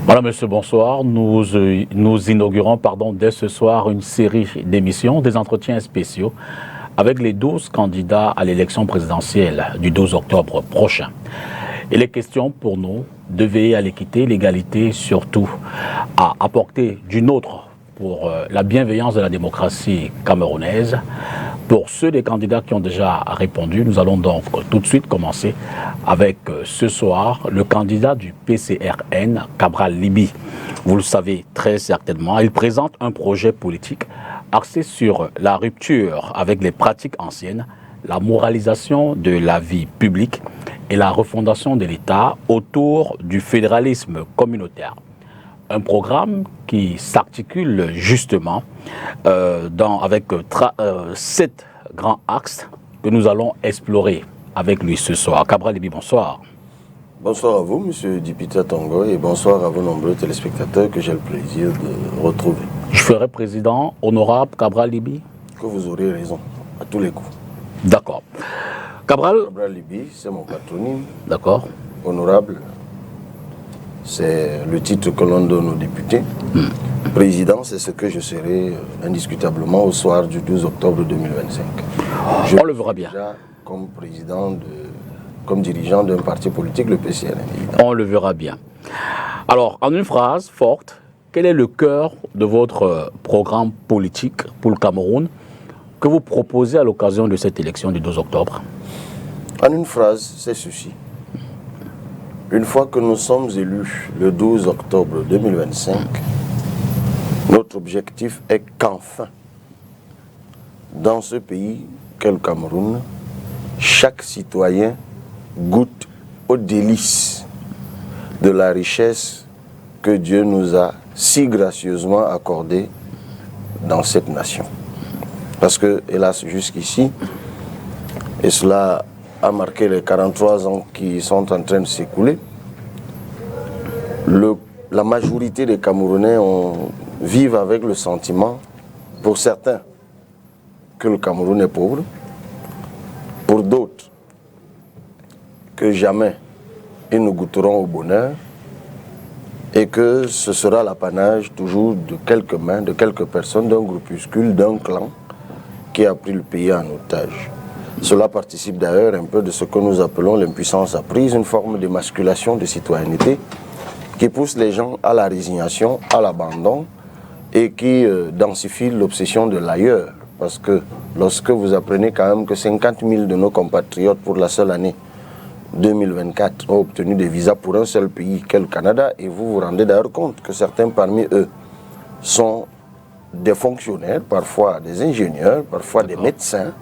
Voilà, monsieur, bonsoir. Nous inaugurons dès ce soir une série d'émissions, des entretiens spéciaux avec les 12 candidats à l'élection présidentielle du 12 octobre prochain. Il est question pour nous de veiller à l'équité, l'égalité, surtout à apporter du nôtre pour la bienveillance de la démocratie camerounaise. Pour ceux des candidats qui ont déjà répondu, nous allons donc tout de suite commencer avec ce soir le candidat du PCRN, Cabral Liby. Vous le savez très certainement, il présente un projet politique axé sur la rupture avec les pratiques anciennes, la moralisation de la vie publique et la refondation de l'État autour du fédéralisme communautaire. Un programme qui s'articule justement avec 7 grands axes que nous allons explorer avec lui ce soir. Cabral Liby, bonsoir. Bonsoir à vous, monsieur Dipita Tango, et bonsoir à vos nombreux téléspectateurs que j'ai le plaisir de retrouver. Je ferai président honorable Cabral Liby. Que vous aurez raison, à tous les coups. D'accord. Cabral Liby, c'est mon patronyme. D'accord. Honorable, c'est le titre que l'on donne aux députés. Président, c'est ce que je serai indiscutablement au soir du 12 octobre 2025. On le verra bien. Déjà comme président, comme dirigeant d'un parti politique, le PCRN. On le verra bien. Alors, en une phrase forte, quel est le cœur de votre programme politique pour le Cameroun que vous proposez à l'occasion de cette élection du 12 octobre? En une phrase, c'est ceci. Une fois que nous sommes élus le 12 octobre 2025, notre objectif est qu'enfin, dans ce pays qu'est le Cameroun, chaque citoyen goûte aux délices de la richesse que Dieu nous a si gracieusement accordée dans cette nation. Parce que, hélas, jusqu'ici, et cela a marqué les 43 ans qui sont en train de s'écouler, la majorité des Camerounais vivent avec le sentiment, pour certains, que le Cameroun est pauvre, pour d'autres, que jamais ils ne goûteront au bonheur, et que ce sera l'apanage toujours de quelques mains, de quelques personnes, d'un groupuscule, d'un clan qui a pris le pays en otage. Cela participe d'ailleurs un peu de ce que nous appelons l'impuissance apprise, une forme d'émasculation de citoyenneté qui pousse les gens à la résignation, à l'abandon et qui densifie l'obsession de l'ailleurs. Parce que lorsque vous apprenez quand même que 50 000 de nos compatriotes pour la seule année 2024 ont obtenu des visas pour un seul pays qu'est le Canada, et vous vous rendez d'ailleurs compte que certains parmi eux sont des fonctionnaires, parfois des ingénieurs, parfois des médecins,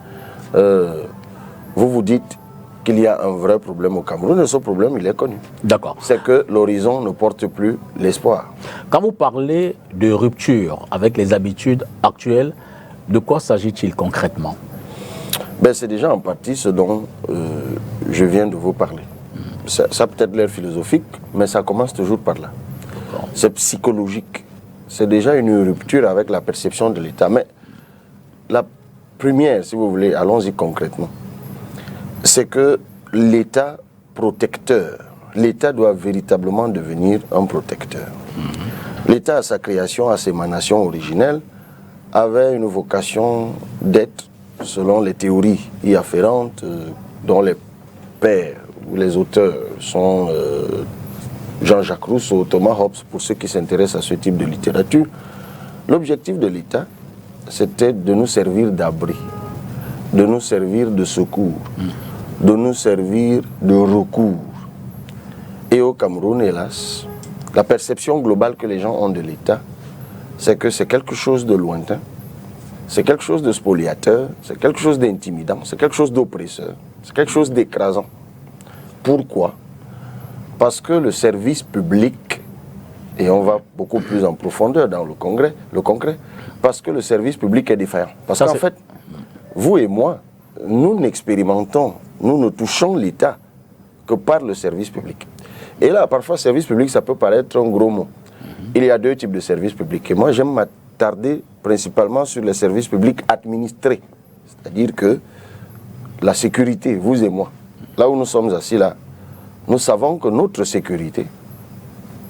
vous vous dites qu'il y a un vrai problème au Cameroun, et ce problème, il est connu. D'accord. C'est que l'horizon ne porte plus l'espoir. Quand vous parlez de rupture avec les habitudes actuelles, de quoi s'agit-il concrètement? C'est déjà en partie ce dont je viens de vous parler. Ça peut être l'air philosophique, mais ça commence toujours par là. C'est psychologique. C'est déjà une rupture avec la perception de l'État. Mais la première, si vous voulez, allons-y concrètement, c'est que l'État protecteur, l'État doit véritablement devenir un protecteur. L'État, à sa création, à ses émanations originelles, avait une vocation d'être, selon les théories y afférentes, dont les pères ou les auteurs sont Jean-Jacques Rousseau, Thomas Hobbes, pour ceux qui s'intéressent à ce type de littérature. L'objectif de l'État, c'était de nous servir d'abri, de nous servir de secours, de nous servir de recours. Et au Cameroun, hélas, la perception globale que les gens ont de l'État, c'est que c'est quelque chose de lointain, c'est quelque chose de spoliateur, c'est quelque chose d'intimidant, c'est quelque chose d'oppresseur, c'est quelque chose d'écrasant. Pourquoi? Parce que le service public, et on va beaucoup plus en profondeur dans le concret, parce que le service public est défaillant. Parce qu'en fait, vous et moi, nous n'expérimentons, nous ne touchons l'État que par le service public. Et là, parfois, service public, ça peut paraître un gros mot. Il y a 2 types de services publics. Et moi, j'aime m'attarder principalement sur les services publics administrés. C'est-à-dire que la sécurité, vous et moi, là où nous sommes assis là, nous savons que notre sécurité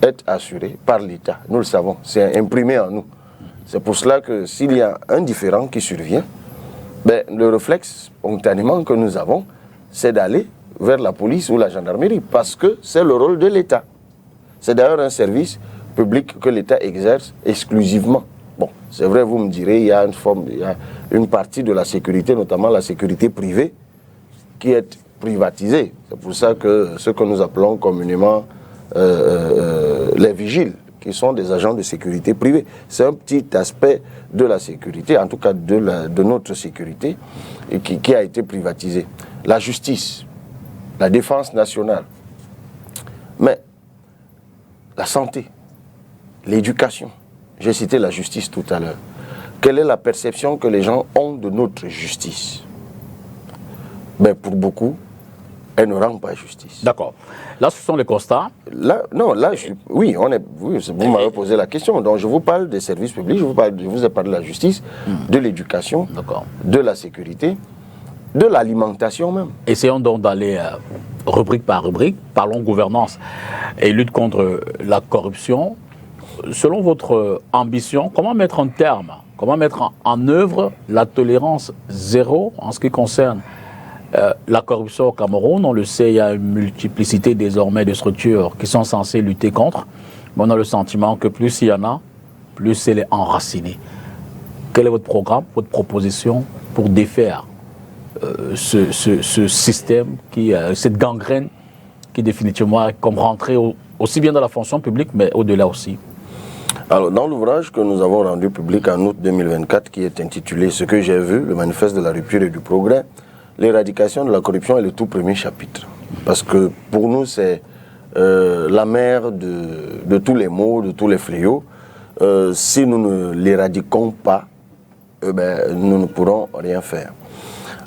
est assurée par l'État. Nous le savons, c'est imprimé en nous. C'est pour cela que s'il y a un différend qui survient, ben, le réflexe spontanément que nous avons, c'est d'aller vers la police ou la gendarmerie, parce que c'est le rôle de l'État. C'est d'ailleurs un service public que l'État exerce exclusivement. Bon, c'est vrai, vous me direz, il y a une partie de la sécurité, notamment la sécurité privée, qui est privatisée. C'est pour ça que ce que nous appelons communément les vigiles, qui sont des agents de sécurité privée. C'est un petit aspect de la sécurité, en tout cas de notre sécurité, et qui a été privatisé. La justice, la défense nationale, mais la santé, l'éducation. J'ai cité la justice tout à l'heure. Quelle est la perception que les gens ont de notre justice? Ben, pour beaucoup, elle ne rend pas justice. D'accord. Là, ce sont les constats. Là, non, là, oui, vous m'avez posé la question. Donc, je vous parle des services publics, je vous ai parlé de la justice, de l'éducation, de la sécurité, de l'alimentation même. Essayons donc d'aller rubrique par rubrique. Parlons gouvernance et lutte contre la corruption. Selon votre ambition, comment mettre en œuvre la tolérance zéro en ce qui concerne la corruption au Cameroun? On le sait, il y a une multiplicité désormais de structures qui sont censées lutter contre. Mais on a le sentiment que plus il y en a, plus elle est enracinée. Quel est votre programme, votre proposition pour défaire ce système, cette gangrène qui définitivement est comme rentrée aussi bien dans la fonction publique, mais au-delà aussi? Alors, dans l'ouvrage que nous avons rendu public en août 2024, qui est intitulé « Ce que j'ai vu, le manifeste de la rupture et du progrès », l'éradication de la corruption est le tout premier chapitre. Parce que pour nous, c'est la mère de tous les maux, de tous les fléaux. Si nous ne l'éradiquons pas, nous ne pourrons rien faire.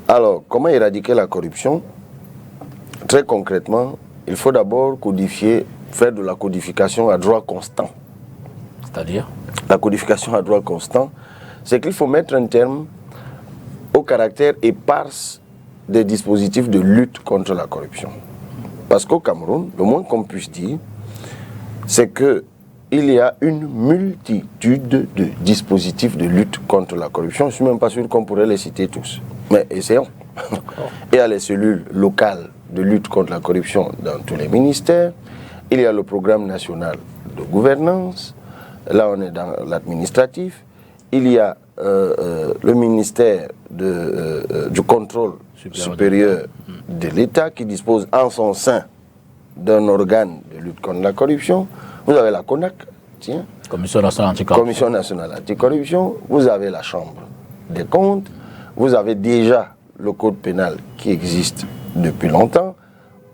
Alors, comment éradiquer la corruption? Très concrètement, il faut d'abord faire de la codification à droit constant. C'est-à-dire? La codification à droit constant, c'est qu'il faut mettre un terme au caractère éparse des dispositifs de lutte contre la corruption. Parce qu'au Cameroun, le moins qu'on puisse dire, c'est qu'il y a une multitude de dispositifs de lutte contre la corruption. Je ne suis même pas sûr qu'on pourrait les citer tous. Mais essayons. Il y a les cellules locales de lutte contre la corruption dans tous les ministères. Il y a le programme national de gouvernance. Là, on est dans l'administratif. Il y a le ministère du contrôle supérieur de l'État qui dispose en son sein d'un organe de lutte contre la corruption. Vous avez la CONAC, Commission nationale anticorruption. Commission nationale anticorruption. Vous avez la Chambre des comptes. Vous avez déjà le code pénal qui existe depuis longtemps.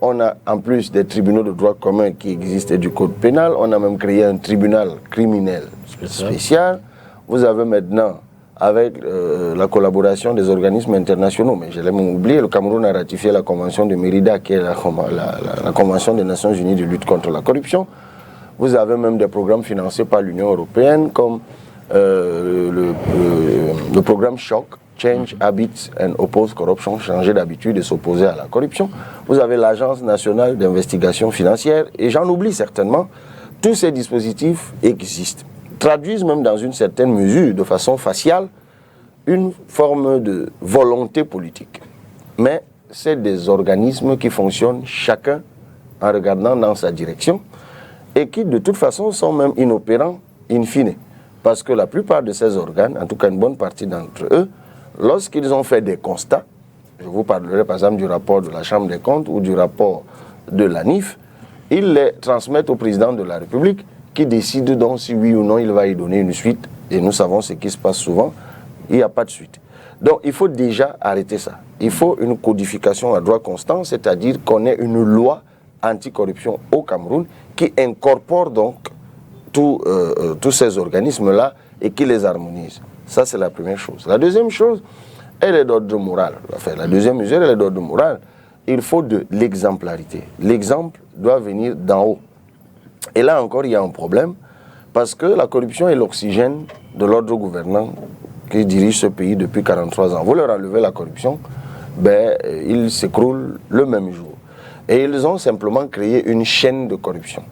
On a en plus des tribunaux de droit commun qui existent et du code pénal. On a même créé un tribunal criminel spécial. Vous avez maintenant, avec la collaboration des organismes internationaux, mais je l'ai même oublié, le Cameroun a ratifié la convention de Mérida, qui est la convention des Nations Unies de lutte contre la corruption. Vous avez même des programmes financés par l'Union européenne, comme le programme CHOC, Change Habits and Oppose Corruption, changer d'habitude et s'opposer à la corruption. Vous avez l'Agence nationale d'investigation financière, et j'en oublie certainement. Tous ces dispositifs existent, traduisent même dans une certaine mesure, de façon faciale, une forme de volonté politique. Mais c'est des organismes qui fonctionnent chacun en regardant dans sa direction et qui de toute façon sont même inopérants in fine. Parce que la plupart de ces organes, en tout cas une bonne partie d'entre eux, lorsqu'ils ont fait des constats, je vous parlerai par exemple du rapport de la Chambre des comptes ou du rapport de la NIF, ils les transmettent au président de la République qui décide donc si oui ou non il va y donner une suite. Et nous savons ce qui se passe souvent, il n'y a pas de suite. Donc il faut déjà arrêter ça. Il faut une codification à droit constant, c'est-à-dire qu'on ait une loi anticorruption au Cameroun qui incorpore donc tous ces organismes-là et qui les harmonise. Ça, c'est la première chose. La deuxième chose, elle est d'ordre moral. Enfin, la deuxième mesure, elle est d'ordre moral. Il faut de l'exemplarité. L'exemple doit venir d'en haut. Et là encore, il y a un problème, parce que la corruption est l'oxygène de l'ordre gouvernant qui dirige ce pays depuis 43 ans. Vous leur enlevez la corruption, ils s'écroulent le même jour. Et ils ont simplement créé une chaîne de corruption.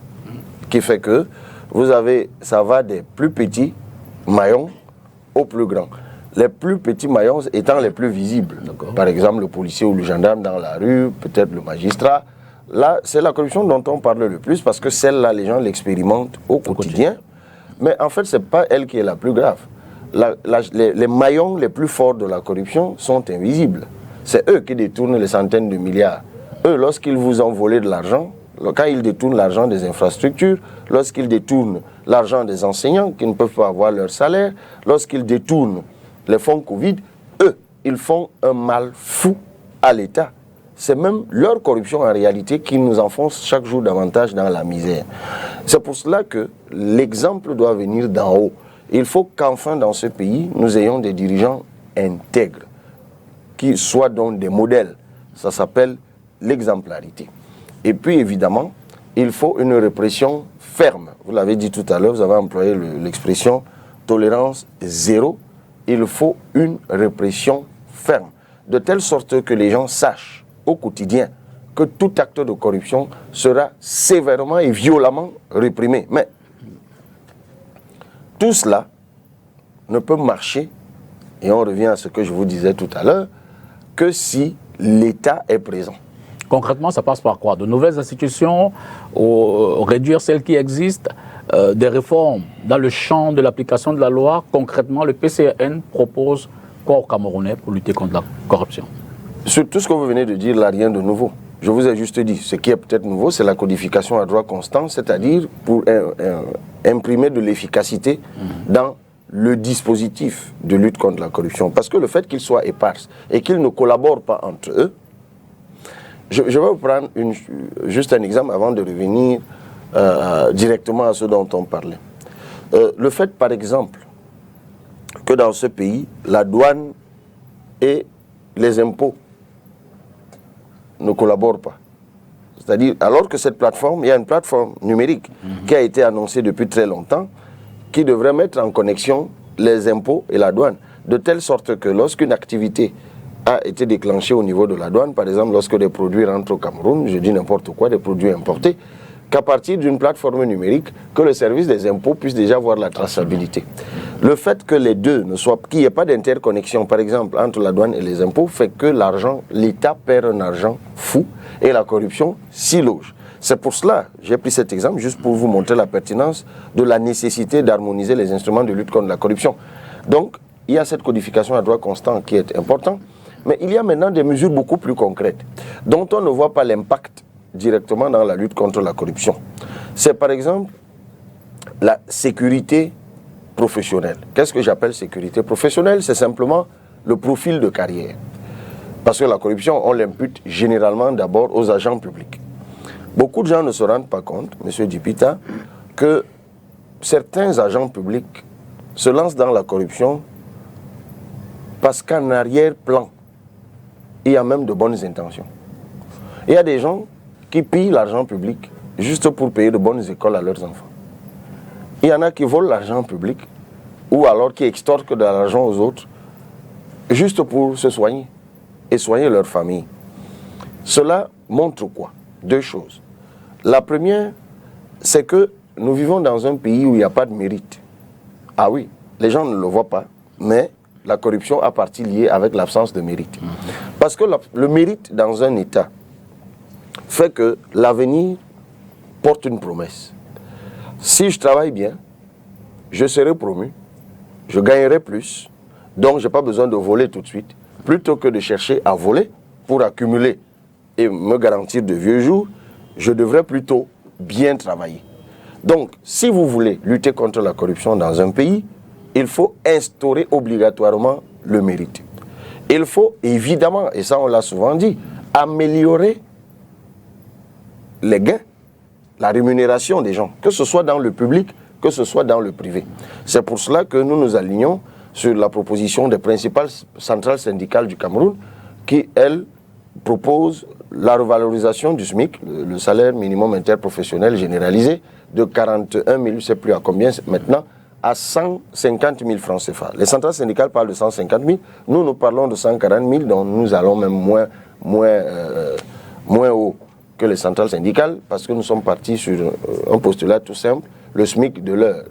qui fait que ça va des plus petits maillons aux plus grands. Les plus petits maillons étant les plus visibles. Par exemple, le policier ou le gendarme dans la rue, peut-être le magistrat. Là, c'est la corruption dont on parle le plus parce que celle-là, les gens l'expérimentent au quotidien. Mais en fait, ce n'est pas elle qui est la plus grave. Les maillons les plus forts de la corruption sont invisibles. C'est eux qui détournent les centaines de milliards. Eux, lorsqu'ils vous ont volé de l'argent, quand ils détournent l'argent des infrastructures, lorsqu'ils détournent l'argent des enseignants qui ne peuvent pas avoir leur salaire, lorsqu'ils détournent les fonds Covid, eux, ils font un mal fou à l'État. C'est même leur corruption en réalité qui nous enfonce chaque jour davantage dans la misère. C'est pour cela que l'exemple doit venir d'en haut. Il faut qu'enfin dans ce pays, nous ayons des dirigeants intègres, qui soient donc des modèles. Ça s'appelle l'exemplarité. Et puis évidemment, il faut une répression ferme. Vous l'avez dit tout à l'heure, vous avez employé l'expression tolérance zéro. Il faut une répression ferme, de telle sorte que les gens sachent au quotidien que tout acte de corruption sera sévèrement et violemment réprimé. Mais tout cela ne peut marcher, et on revient à ce que je vous disais tout à l'heure, que si l'État est présent. Concrètement, ça passe par quoi? De nouvelles institutions, réduire celles qui existent, des réformes dans le champ de l'application de la loi. Concrètement, le PCN propose quoi aux Camerounais pour lutter contre la corruption? Sur tout ce que vous venez de dire, là, rien de nouveau. Je vous ai juste dit, ce qui est peut-être nouveau, c'est la codification à droit constant, c'est-à-dire pour imprimer de l'efficacité dans le dispositif de lutte contre la corruption. Parce que le fait qu'ils soient épars et qu'ils ne collaborent pas entre eux, je vais vous prendre juste un exemple avant de revenir directement à ce dont on parlait. Le fait, par exemple, que dans ce pays, la douane et les impôts ne collaborent pas. C'est-à-dire, alors que cette plateforme, il y a une plateforme numérique qui a été annoncée depuis très longtemps, qui devrait mettre en connexion les impôts et la douane, de telle sorte que lorsqu'une activité a été déclenchée au niveau de la douane, par exemple lorsque des produits rentrent au Cameroun, je dis n'importe quoi, des produits importés, qu'à partir d'une plateforme numérique, que le service des impôts puisse déjà voir la traçabilité. Le fait que les deux ne soient, qu'il n'y ait pas d'interconnexion, par exemple, entre la douane et les impôts, fait que l'argent, l'État perd un argent fou et la corruption s'y loge. C'est pour cela, j'ai pris cet exemple juste pour vous montrer la pertinence de la nécessité d'harmoniser les instruments de lutte contre la corruption. Donc, il y a cette codification à droit constant qui est importante, mais il y a maintenant des mesures beaucoup plus concrètes, dont on ne voit pas l'impact directement dans la lutte contre la corruption. C'est par exemple la sécurité professionnelle. Qu'est-ce que j'appelle sécurité professionnelle? C'est simplement le profil de carrière. Parce que la corruption, on l'impute généralement d'abord aux agents publics. Beaucoup de gens ne se rendent pas compte, M. Dipita, que certains agents publics se lancent dans la corruption parce qu'en arrière-plan, il y a même de bonnes intentions. Il y a des gens qui pillent l'argent public juste pour payer de bonnes écoles à leurs enfants. Il y en a qui volent l'argent public ou alors qui extorquent de l'argent aux autres juste pour se soigner et soigner leur famille. Cela montre quoi? Deux choses. La première, c'est que nous vivons dans un pays où il n'y a pas de mérite. Ah oui, les gens ne le voient pas, mais la corruption a partie liée avec l'absence de mérite. Parce que le mérite dans un État fait que l'avenir porte une promesse. Si je travaille bien, je serai promu, je gagnerai plus, donc je n'ai pas besoin de voler tout de suite, plutôt que de chercher à voler pour accumuler et me garantir de vieux jours, je devrais plutôt bien travailler. Donc, si vous voulez lutter contre la corruption dans un pays, il faut instaurer obligatoirement le mérite. Il faut évidemment, et ça on l'a souvent dit, améliorer les gains, la rémunération des gens, que ce soit dans le public, que ce soit dans le privé. C'est pour cela que nous nous alignons sur la proposition des principales centrales syndicales du Cameroun qui, elles, proposent la revalorisation du SMIC, le salaire minimum interprofessionnel généralisé, de 41 000, je ne sais plus à combien maintenant, à 150 000 francs CFA. Les centrales syndicales parlent de 150 000, nous parlons de 140 000, donc nous allons même moins haut. que les centrales syndicales, parce que nous sommes partis sur un postulat tout simple, le SMIC de l'heure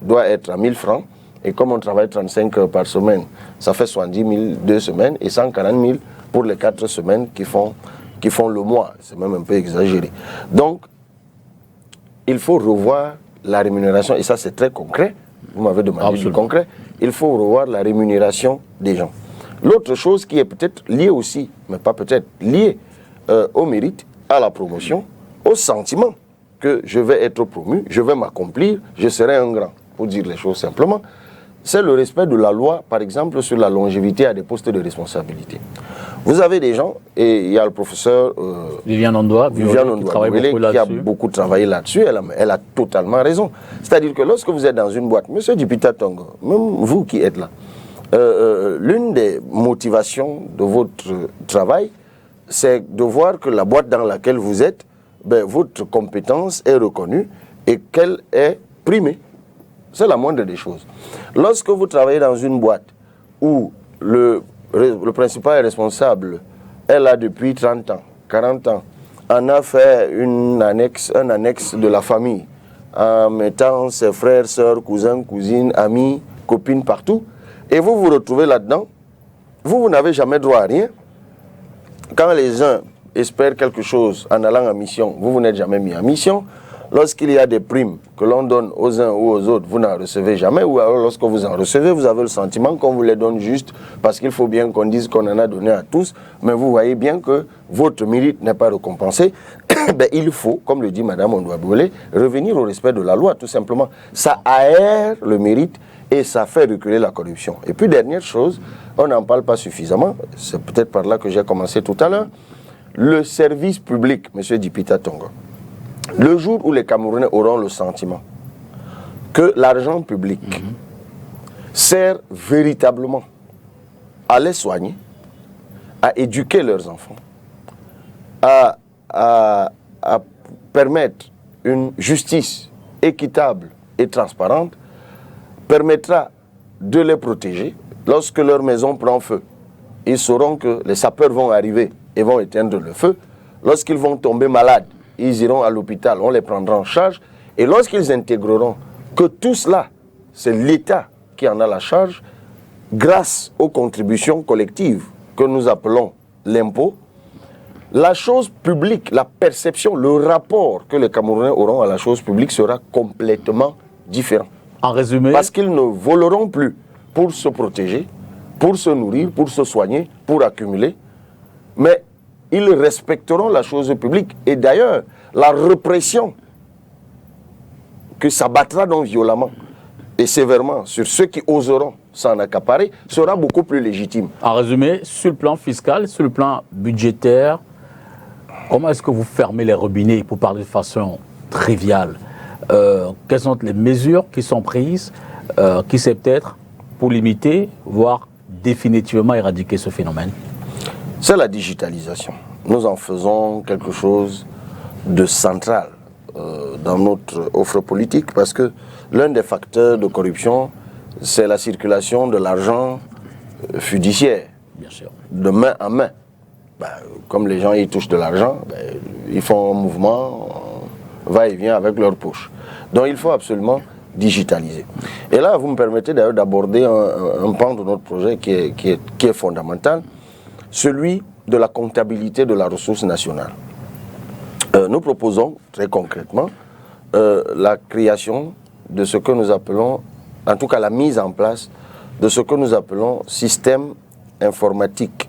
doit être à 1000 francs, et comme on travaille 35 heures par semaine, ça fait 70 000 2 semaines, et 140 000 pour les 4 semaines qui font le mois. C'est même un peu exagéré. Donc, il faut revoir la rémunération, et ça c'est très concret, vous m'avez demandé du concret, il faut revoir la rémunération des gens. L'autre chose qui est peut-être liée aussi, mais pas peut-être, liée au mérite, à la promotion, au sentiment que je vais être promu, je vais m'accomplir, je serai un grand, pour dire les choses simplement, c'est le respect de la loi, par exemple, sur la longévité à des postes de responsabilité. Vous avez des gens, et il y a le professeur Viviane Ondoa qui a beaucoup travaillé là-dessus, elle a totalement raison. C'est-à-dire que lorsque vous êtes dans une boîte, Monsieur Dipita Tongo, même vous qui êtes là, l'une des motivations de votre travail, c'est de voir que la boîte dans laquelle vous êtes, votre compétence est reconnue et qu'elle est primée. C'est la moindre des choses. Lorsque vous travaillez dans une boîte où le principal responsable est là depuis 30 ans, 40 ans, en a fait un annexe de la famille, en mettant ses frères, sœurs, cousins, cousines, amis, copines partout, et vous vous retrouvez là-dedans, vous n'avez jamais droit à rien. Quand les uns espèrent quelque chose en allant en mission, vous n'êtes jamais mis en mission. Lorsqu'il y a des primes que l'on donne aux uns ou aux autres, vous n'en recevez jamais. Ou alors lorsque vous en recevez, vous avez le sentiment qu'on vous les donne juste parce qu'il faut bien qu'on dise qu'on en a donné à tous. Mais vous voyez bien que votre mérite n'est pas récompensé. Il faut, comme le dit Mme Ondoa-Boulé, revenir au respect de la loi, tout simplement. Ça aère le mérite et ça fait reculer la corruption. Et puis, dernière chose, on n'en parle pas suffisamment, c'est peut-être par là que j'ai commencé tout à l'heure, le service public, M. Dipita Tongo. Le jour où les Camerounais auront le sentiment que l'argent public sert véritablement à les soigner, à éduquer leurs enfants, à permettre une justice équitable et transparente, permettra de les protéger. Lorsque leur maison prend feu, ils sauront que les sapeurs vont arriver et vont éteindre le feu. Lorsqu'ils vont tomber malades, ils iront à l'hôpital, on les prendra en charge. Et lorsqu'ils intégreront que tout cela, c'est l'État qui en a la charge, grâce aux contributions collectives que nous appelons l'impôt, la chose publique, la perception, le rapport que les Camerounais auront à la chose publique sera complètement différent. En résumé, parce qu'ils ne voleront plus pour se protéger, pour se nourrir, pour se soigner, pour accumuler, mais ils respecteront la chose publique. Et d'ailleurs, la répression que s'abattra donc violemment et sévèrement sur ceux qui oseront s'en accaparer sera beaucoup plus légitime. En résumé, sur le plan fiscal, sur le plan budgétaire, comment est-ce que vous fermez les robinets, pour parler de façon triviale? Quelles sont les mesures qui sont prises, qui c'est peut-être pour limiter, voire définitivement éradiquer ce phénomène? C'est la digitalisation. Nous en faisons quelque chose de central dans notre offre politique parce que l'un des facteurs de corruption, c'est la circulation de l'argent fiduciaire, bien sûr, de main en main. Comme les gens y touchent de l'argent, ils font un mouvement va-et-vient avec leur poche. Donc il faut absolument digitaliser. Et là, vous me permettez d'ailleurs d'aborder un pan de notre projet qui est fondamental, celui de la comptabilité de la ressource nationale. Nous proposons très concrètement la création de ce que nous appelons, en tout cas la mise en place de ce que nous appelons système informatique,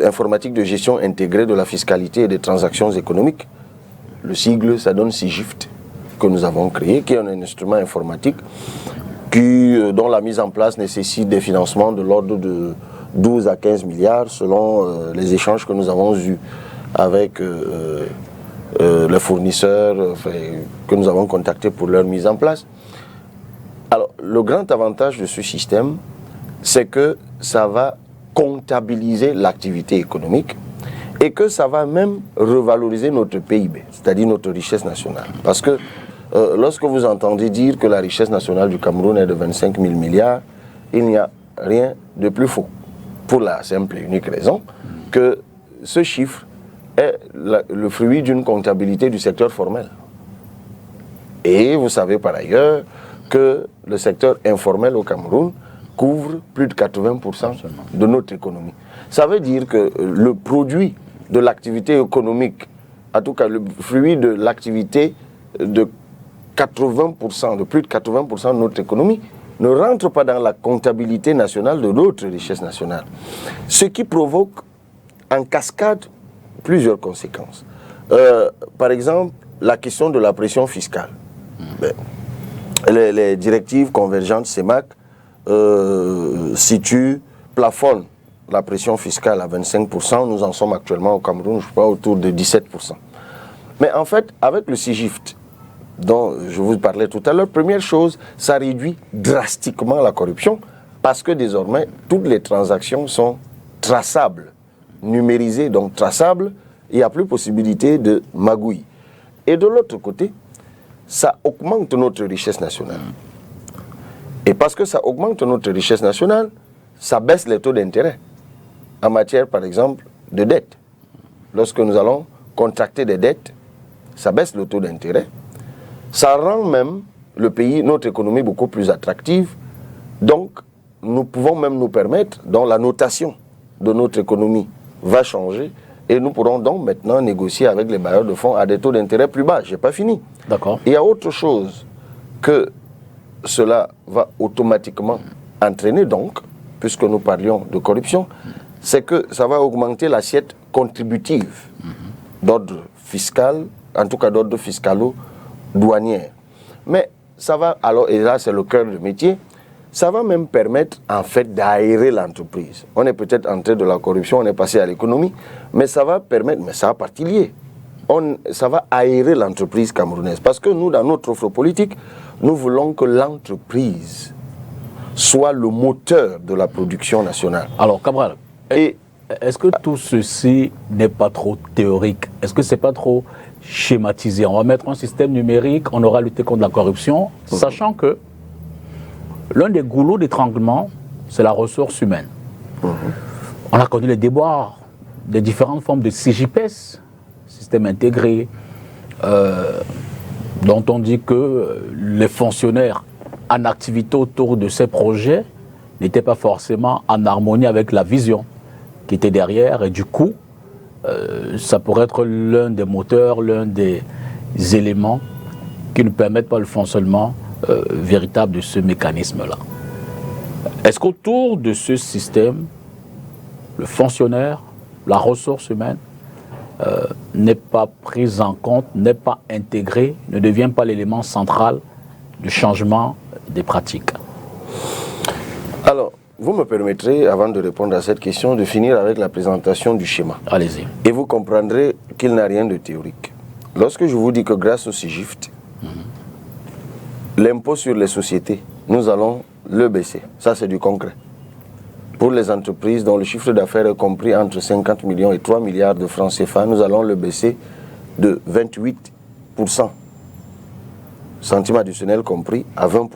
informatique de gestion intégrée de la fiscalité et des transactions économiques. Le sigle, ça donne SIGIFT, que nous avons créé, qui est un instrument informatique dont la mise en place nécessite des financements de l'ordre de 12 à 15 milliards selon les échanges que nous avons eus avec les fournisseurs que nous avons contactés pour leur mise en place. Alors, le grand avantage de ce système, c'est que ça va comptabiliser l'activité économique et que ça va même revaloriser notre PIB, c'est-à-dire notre richesse nationale. Parce que lorsque vous entendez dire que la richesse nationale du Cameroun est de 25 000 milliards, il n'y a rien de plus faux. Pour la simple et unique raison que ce chiffre est le fruit d'une comptabilité du secteur formel. Et vous savez par ailleurs que le secteur informel au Cameroun couvre plus de 80% de notre économie. Ça veut dire que le produit de l'activité économique, en tout cas le fruit de l'activité de 80%, de plus de 80% de notre économie, ne rentre pas dans la comptabilité nationale de notre richesse nationale. Ce qui provoque en cascade plusieurs conséquences. Par exemple, la question de la pression fiscale. Les directives convergentes CEMAC plafonnent la pression fiscale à 25%. Nous en sommes actuellement au Cameroun, je crois, autour de 17%. Mais en fait, avec le SIGIFT, dont je vous parlais tout à l'heure, première chose, ça réduit drastiquement la corruption parce que désormais, toutes les transactions sont traçables, numérisées, donc traçables, il n'y a plus possibilité de magouille. Et de l'autre côté, ça augmente notre richesse nationale. Et parce que ça augmente notre richesse nationale, ça baisse les taux d'intérêt en matière, par exemple, de dette. Lorsque nous allons contracter des dettes, ça baisse le taux d'intérêt. Ça rend même le pays, notre économie beaucoup plus attractive. Donc, nous pouvons même nous permettre, dont la notation de notre économie va changer, et nous pourrons donc maintenant négocier avec les bailleurs de fonds à des taux d'intérêt plus bas. Je n'ai pas fini. D'accord. Il y a autre chose que cela va automatiquement entraîner donc, puisque nous parlions de corruption, c'est que ça va augmenter l'assiette contributive d'ordre fiscal, en tout cas d'ordre fiscalo-douanière. Mais ça va, alors, et là c'est le cœur du métier, ça va même permettre en fait d'aérer l'entreprise. On est peut-être entré de la corruption, on est passé à l'économie, mais ça va permettre, mais ça a partie liée. Ça va aérer l'entreprise camerounaise. Parce que nous, dans notre offre politique, nous voulons que l'entreprise soit le moteur de la production nationale. Alors, Cabral, est-ce que tout ceci n'est pas trop théorique? Est-ce que ce n'est pas trop schématisé? On va mettre un système numérique, on aura lutté contre la corruption, sachant que l'un des goulots d'étranglement, c'est la ressource humaine. On a connu les déboires des différentes formes de CJPS, système intégré, dont on dit que les fonctionnaires en activité autour de ces projets n'étaient pas forcément en harmonie avec la vision qui était derrière. Et du coup, ça pourrait être l'un des moteurs, l'un des éléments qui ne permettent pas le fonctionnement véritable de ce mécanisme-là. Est-ce qu'autour de ce système, le fonctionnaire, la ressource humaine, n'est pas prise en compte, n'est pas intégré, ne devient pas l'élément central du changement des pratiques? Alors, vous me permettrez, avant de répondre à cette question, de finir avec la présentation du schéma. Allez-y. Et vous comprendrez qu'il n'a rien de théorique. Lorsque je vous dis que grâce au SIGIFT, l'impôt sur les sociétés, nous allons le baisser. Ça, c'est du concret. Pour les entreprises dont le chiffre d'affaires est compris entre 50 millions et 3 milliards de francs CFA, nous allons le baisser de 28%, centime additionnel compris, à 20%.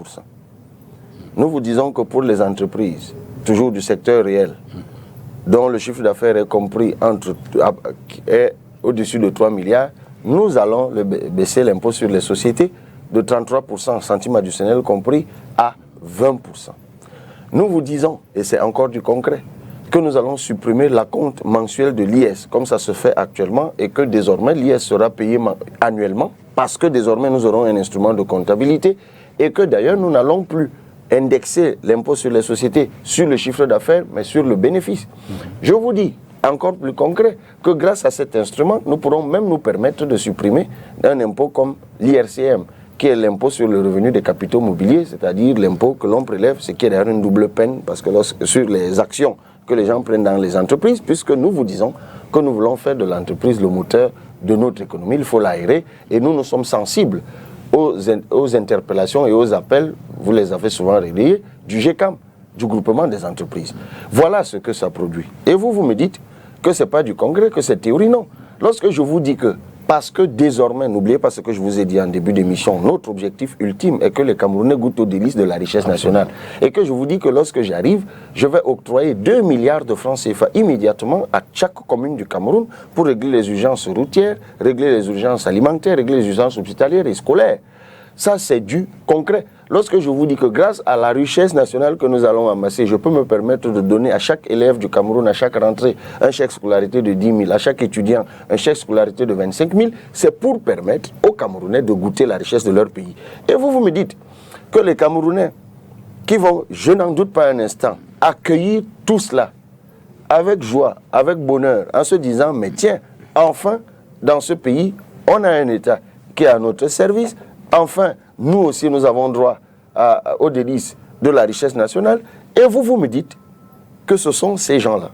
Nous vous disons que pour les entreprises, toujours du secteur réel, dont le chiffre d'affaires est compris est au-dessus de 3 milliards, nous allons baisser l'impôt sur les sociétés de 33%, centime additionnel compris, à 20%. Nous vous disons, et c'est encore du concret, que nous allons supprimer l'acompte mensuel de l'IS, comme ça se fait actuellement, et que désormais l'IS sera payé annuellement, parce que désormais nous aurons un instrument de comptabilité, et que d'ailleurs nous n'allons plus indexer l'impôt sur les sociétés sur le chiffre d'affaires, mais sur le bénéfice. Je vous dis, encore plus concret, que grâce à cet instrument, nous pourrons même nous permettre de supprimer un impôt comme l'IRCM, qui est l'impôt sur le revenu des capitaux mobiliers, c'est-à-dire l'impôt que l'on prélève, ce qui est d'ailleurs une double peine, parce que sur les actions que les gens prennent dans les entreprises, puisque nous vous disons que nous voulons faire de l'entreprise le moteur de notre économie, il faut l'aérer, et nous sommes sensibles aux interpellations et aux appels, vous les avez souvent relayés, du GECAM, du groupement des entreprises. Voilà ce que ça produit. Et vous me dites que ce n'est pas du congrès, que c'est théorie, non. Lorsque je vous dis que Parce que désormais, n'oubliez pas ce que je vous ai dit en début d'émission, notre objectif ultime est que les Camerounais goûtent aux délices de la richesse nationale. Et que je vous dis que lorsque j'arrive, je vais octroyer 2 milliards de francs CFA immédiatement à chaque commune du Cameroun pour régler les urgences routières, régler les urgences alimentaires, régler les urgences hospitalières et scolaires. Ça, c'est du concret. Lorsque je vous dis que grâce à la richesse nationale que nous allons amasser, je peux me permettre de donner à chaque élève du Cameroun, à chaque rentrée, un chèque scolarité de 10 000, à chaque étudiant, un chèque scolarité de 25 000, c'est pour permettre aux Camerounais de goûter la richesse de leur pays. Et vous me dites que les Camerounais qui vont, je n'en doute pas un instant, accueillir tout cela avec joie, avec bonheur, en se disant, mais tiens, enfin, dans ce pays, on a un État qui est à notre service. Enfin, nous aussi, nous avons droit aux délices de la richesse nationale. Et vous me dites que ce sont ces gens-là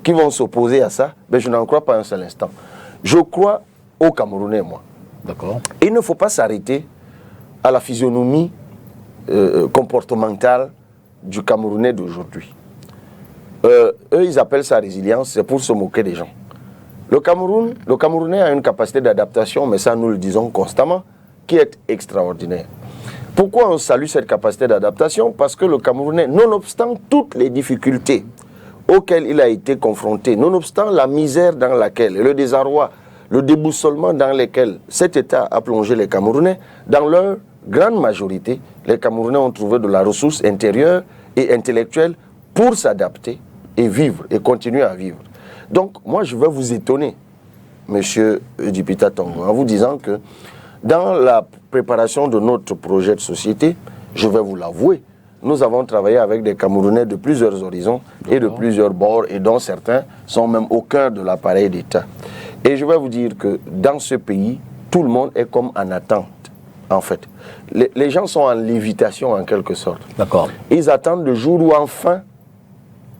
qui vont s'opposer à ça. Mais je n'en crois pas un seul instant. Je crois aux Camerounais, moi. D'accord. Il ne faut pas s'arrêter à la physionomie comportementale du Camerounais d'aujourd'hui. Eux, ils appellent ça résilience, c'est pour se moquer des gens. Le Camerounais a une capacité d'adaptation, mais ça, nous le disons constamment, qui est extraordinaire. Pourquoi on salue cette capacité d'adaptation? Parce que le Camerounais, nonobstant toutes les difficultés auxquelles il a été confronté, nonobstant la misère dans laquelle, le désarroi, le déboussolement dans lesquels cet État a plongé les Camerounais, dans leur grande majorité, les Camerounais ont trouvé de la ressource intérieure et intellectuelle pour s'adapter et vivre, et continuer à vivre. Donc, moi, je vais vous étonner, monsieur Dipita Tongo, en vous disant que dans la préparation de notre projet de société, je vais vous l'avouer, nous avons travaillé avec des Camerounais de plusieurs horizons et de plusieurs bords, et dont certains sont même au cœur de l'appareil d'État. Et je vais vous dire que dans ce pays, tout le monde est comme en attente, en fait. Les gens sont en lévitation, en quelque sorte. D'accord. Ils attendent le jour où enfin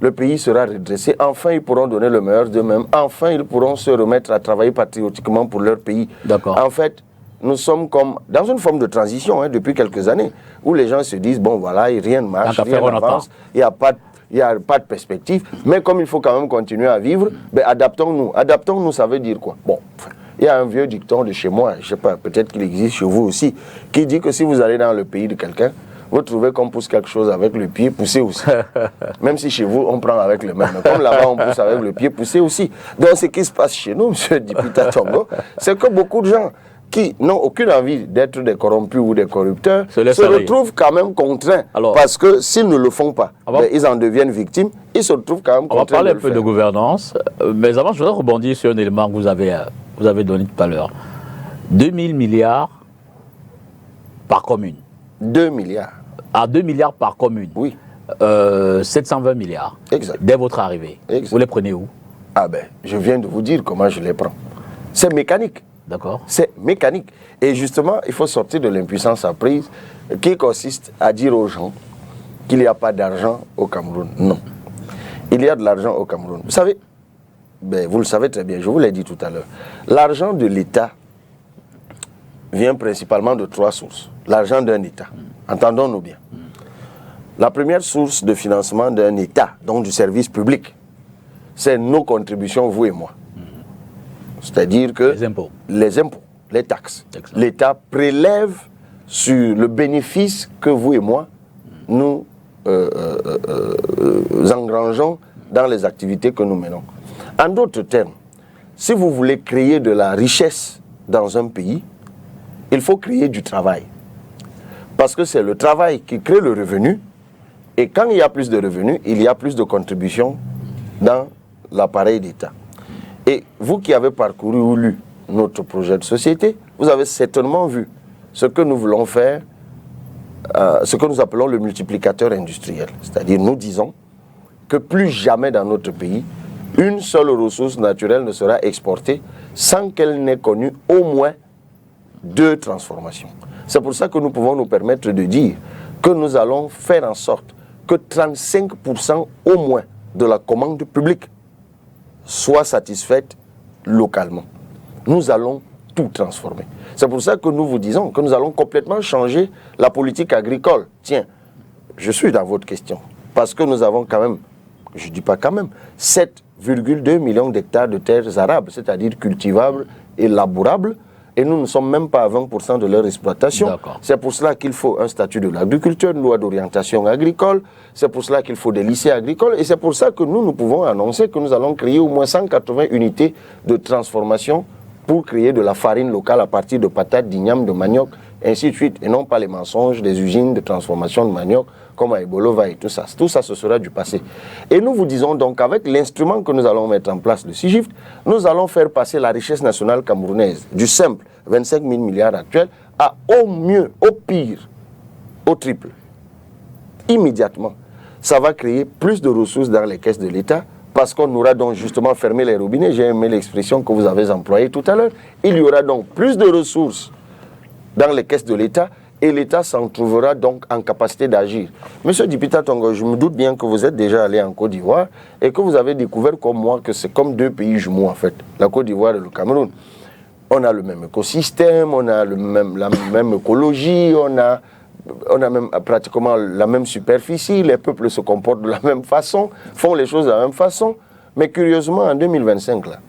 le pays sera redressé, enfin ils pourront donner le meilleur d'eux-mêmes, enfin ils pourront se remettre à travailler patriotiquement pour leur pays. D'accord. En fait, nous sommes comme dans une forme de transition depuis quelques années, où les gens se disent, bon voilà, rien ne marche, rien n'avance, il n'y a pas de perspective, mais comme il faut quand même continuer à vivre, ben adaptons-nous. Adaptons-nous, ça veut dire quoi? Bon, il y a un vieux dicton de chez moi, je ne sais pas, peut-être qu'il existe chez vous aussi, qui dit que si vous allez dans le pays de quelqu'un, vous trouvez qu'on pousse quelque chose avec le pied, poussez aussi. Même si chez vous, on prend avec le même. Mais comme là-bas, on pousse avec le pied, poussez aussi. Donc, ce qui se passe chez nous, M. Dipita Tongo, c'est que beaucoup de gens qui n'ont aucune envie d'être des corrompus ou des corrupteurs se retrouvent quand même contraints. Alors, parce que s'ils ne le font pas, ils en deviennent victimes, ils se retrouvent quand même contraints. On va parler un peu de gouvernance, mais avant, je voudrais rebondir sur un élément que vous avez donné tout à l'heure. 2 000 milliards par commune. 2 milliards. À 2 milliards par commune. Oui. 720 milliards. Exact. Dès votre arrivée. Exact. Vous les prenez où? Ah ben, je viens de vous dire comment je les prends. C'est mécanique. D'accord. C'est mécanique. Et justement, il faut sortir de l'impuissance apprise qui consiste à dire aux gens qu'il n'y a pas d'argent au Cameroun. Non. Il y a de l'argent au Cameroun. Vous savez, ben, vous le savez très bien, je vous l'ai dit tout à l'heure. L'argent de l'État vient principalement de 3 sources. L'argent d'un État. Entendons-nous bien. La première source de financement d'un État, donc du service public, c'est nos contributions, vous et moi. C'est-à-dire que les impôts, les taxes. L'État prélève sur le bénéfice que vous et moi, nous engrangeons dans les activités que nous menons. En d'autres termes, si vous voulez créer de la richesse dans un pays, il faut créer du travail. Parce que c'est le travail qui crée le revenu, et quand il y a plus de revenus, il y a plus de contributions dans l'appareil d'État. Et vous qui avez parcouru ou lu notre projet de société, vous avez certainement vu ce que nous voulons faire, ce que nous appelons le multiplicateur industriel. C'est-à-dire, nous disons que plus jamais dans notre pays, une seule ressource naturelle ne sera exportée sans qu'elle n'ait connu au moins 2 transformations. C'est pour ça que nous pouvons nous permettre de dire que nous allons faire en sorte que 35% au moins de la commande publique soit satisfaite localement. Nous allons tout transformer. C'est pour ça que nous vous disons que nous allons complètement changer la politique agricole. Tiens, je suis dans votre question. Parce que nous avons quand même, je ne dis pas quand même, 7 2,2 millions d'hectares de terres arables, c'est-à-dire cultivables et labourables, et nous ne sommes même pas à 20% de leur exploitation. C'est pour cela qu'il faut un statut de l'agriculteur, une loi d'orientation agricole, c'est pour cela qu'il faut des lycées agricoles, et c'est pour ça que nous pouvons annoncer que nous allons créer au moins 180 unités de transformation pour créer de la farine locale à partir de patates, d'igname, de manioc, ainsi de suite, et non pas les mensonges des usines de transformation de manioc comme à Ebolova et tout ça. Tout ça, ce sera du passé. Et nous vous disons donc, avec l'instrument que nous allons mettre en place, le CIGIFT, nous allons faire passer la richesse nationale camerounaise du simple 25 000 milliards actuels à au mieux, au pire, au triple. Immédiatement. Ça va créer plus de ressources dans les caisses de l'État parce qu'on aura donc justement fermé les robinets. J'ai aimé l'expression que vous avez employée tout à l'heure. Il y aura donc plus de ressources dans les caisses de l'État et l'État s'en trouvera donc en capacité d'agir. Monsieur Dipita Tongo, je me doute bien que vous êtes déjà allé en Côte d'Ivoire et que vous avez découvert comme moi que c'est comme deux pays jumeaux en fait, la Côte d'Ivoire et le Cameroun. On a le même écosystème, on a la même écologie, on a même pratiquement la même superficie, les peuples se comportent de la même façon, font les choses de la même façon. Mais curieusement, en 2025, là,